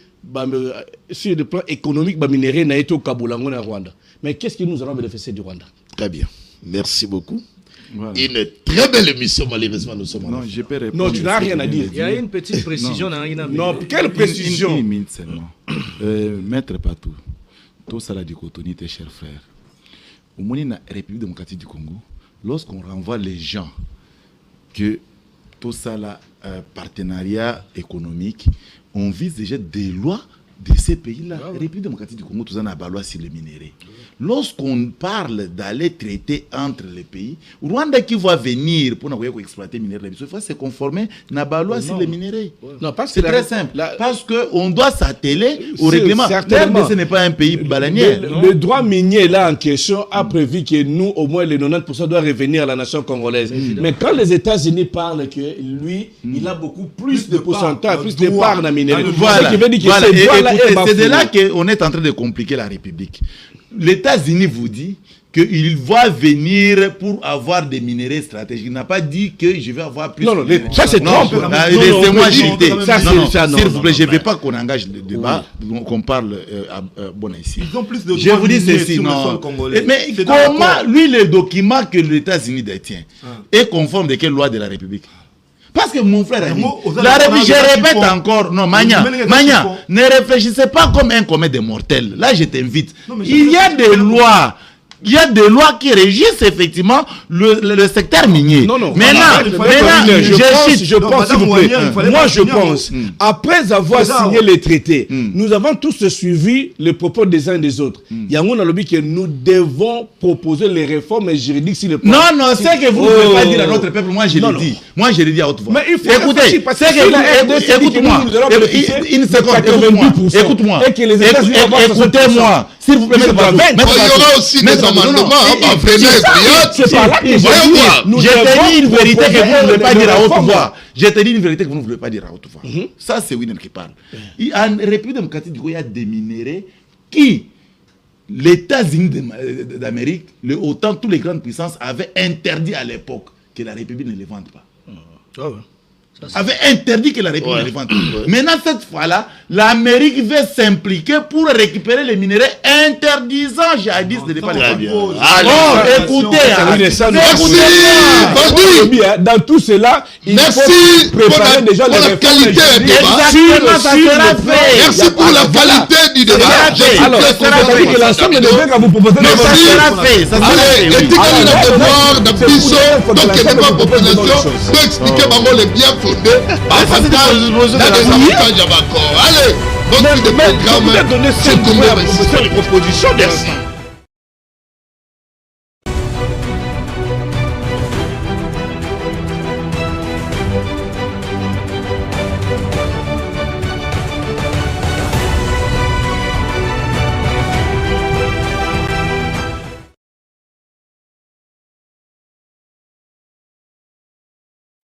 sur le plan économique, minerai n'a été au Kabulango na Rwanda. Mais qu'est-ce que nous allons bénéficier du Rwanda? Très bien. Merci beaucoup. Voilà. Une très belle émission, malheureusement, nous sommes en Non, tu n'as rien à dire. Il y a une petite précision. Non, quelle précision? Une minute seulement. Maître Patou, tout ça la dichotomie, tes chers frères. Au moins, dans la République démocratique du Congo, lorsqu'on renvoie les gens que tout ça, là, partenariat économique, on vise déjà des lois de ces pays-là. La République démocratique du Congo, tout ça n'a pas loi sur les minéraux. Lorsqu'on parle d'aller traiter entre les pays, Rwanda qui va venir pour exploiter les minéraux, il faut se conformer à la loi sur les minéraux. C'est très simple. Parce qu'on doit s'atteler au règlement. L'RDC n'est pas un pays balanier. Le droit minier là en question a prévu que nous, au moins les 90% doivent revenir à la nation congolaise. Mais quand les États-Unis parlent que lui, il a beaucoup plus de pourcentage, plus de parts dans la minerai. Voilà. C'est de là qu'on est en train de compliquer la République. Les États-Unis vous dit qu'il va venir pour avoir des minéraux stratégiques. Il n'a pas dit que je vais avoir plus. Non, ça c'est Trump. Laissez-moi chuter. S'il vous plaît, je ne veux pas qu'on engage le débat, qu'on parle ici. Ils ont plus de je vous dis ceci, non. Mais comment, lui, le document que les États-Unis détient est conforme de quelle loi de la République? Parce que mon frère a dit, la République, je répète encore, non, Mania, ne réfléchissez pas comme un commun des mortels. Là, je t'invite. Il y a des lois. Il y a des lois qui régissent effectivement le secteur minier. Maintenant, je pense, s'il vous plaît. Moi, je pense, après avoir signé les traités, nous avons tous suivi les propos des uns et des autres. Il y a un lobby que nous devons proposer les réformes juridiques sur le plan. Non, c'est que vous ne pouvez pas dire à notre peuple, moi je l'ai dit. Moi je l'ai dit à haute voix. Mais il faut écoutez, écoute-moi. Une seconde, écoute-moi. Écoutez-moi. S'il vous plaît, il y aura aussi des amendements. C'est pas là que je t'ai dit une vérité que vous ne voulez pas dire à haute voix. Je t'ai dit une vérité que vous ne voulez pas dire à haute voix. Ça, c'est William qui parle. En République démocratique du Congo, il y a des minéraux qui, les États-Unis d'Amérique, OTAN, toutes les grandes puissances avaient interdit à l'époque que la République ne les vende pas. Avait interdit que la République ne les vende. Maintenant, cette fois-là, l'Amérique veut s'impliquer pour récupérer les minéraux interdisant jadis de ne pas les vendre. Écoutez, dans tout cela, il faut préparer déjà les réformes. Merci pour la qualité du débat. Alors, c'est-à-dire que l'ensemble des gens que vous proposez, ça sera fait. Allez, étiquetez le devoir d'ambition, donc il y a des populations pour expliquer les biens fondés. Allez, votre programme, c'est une proposition.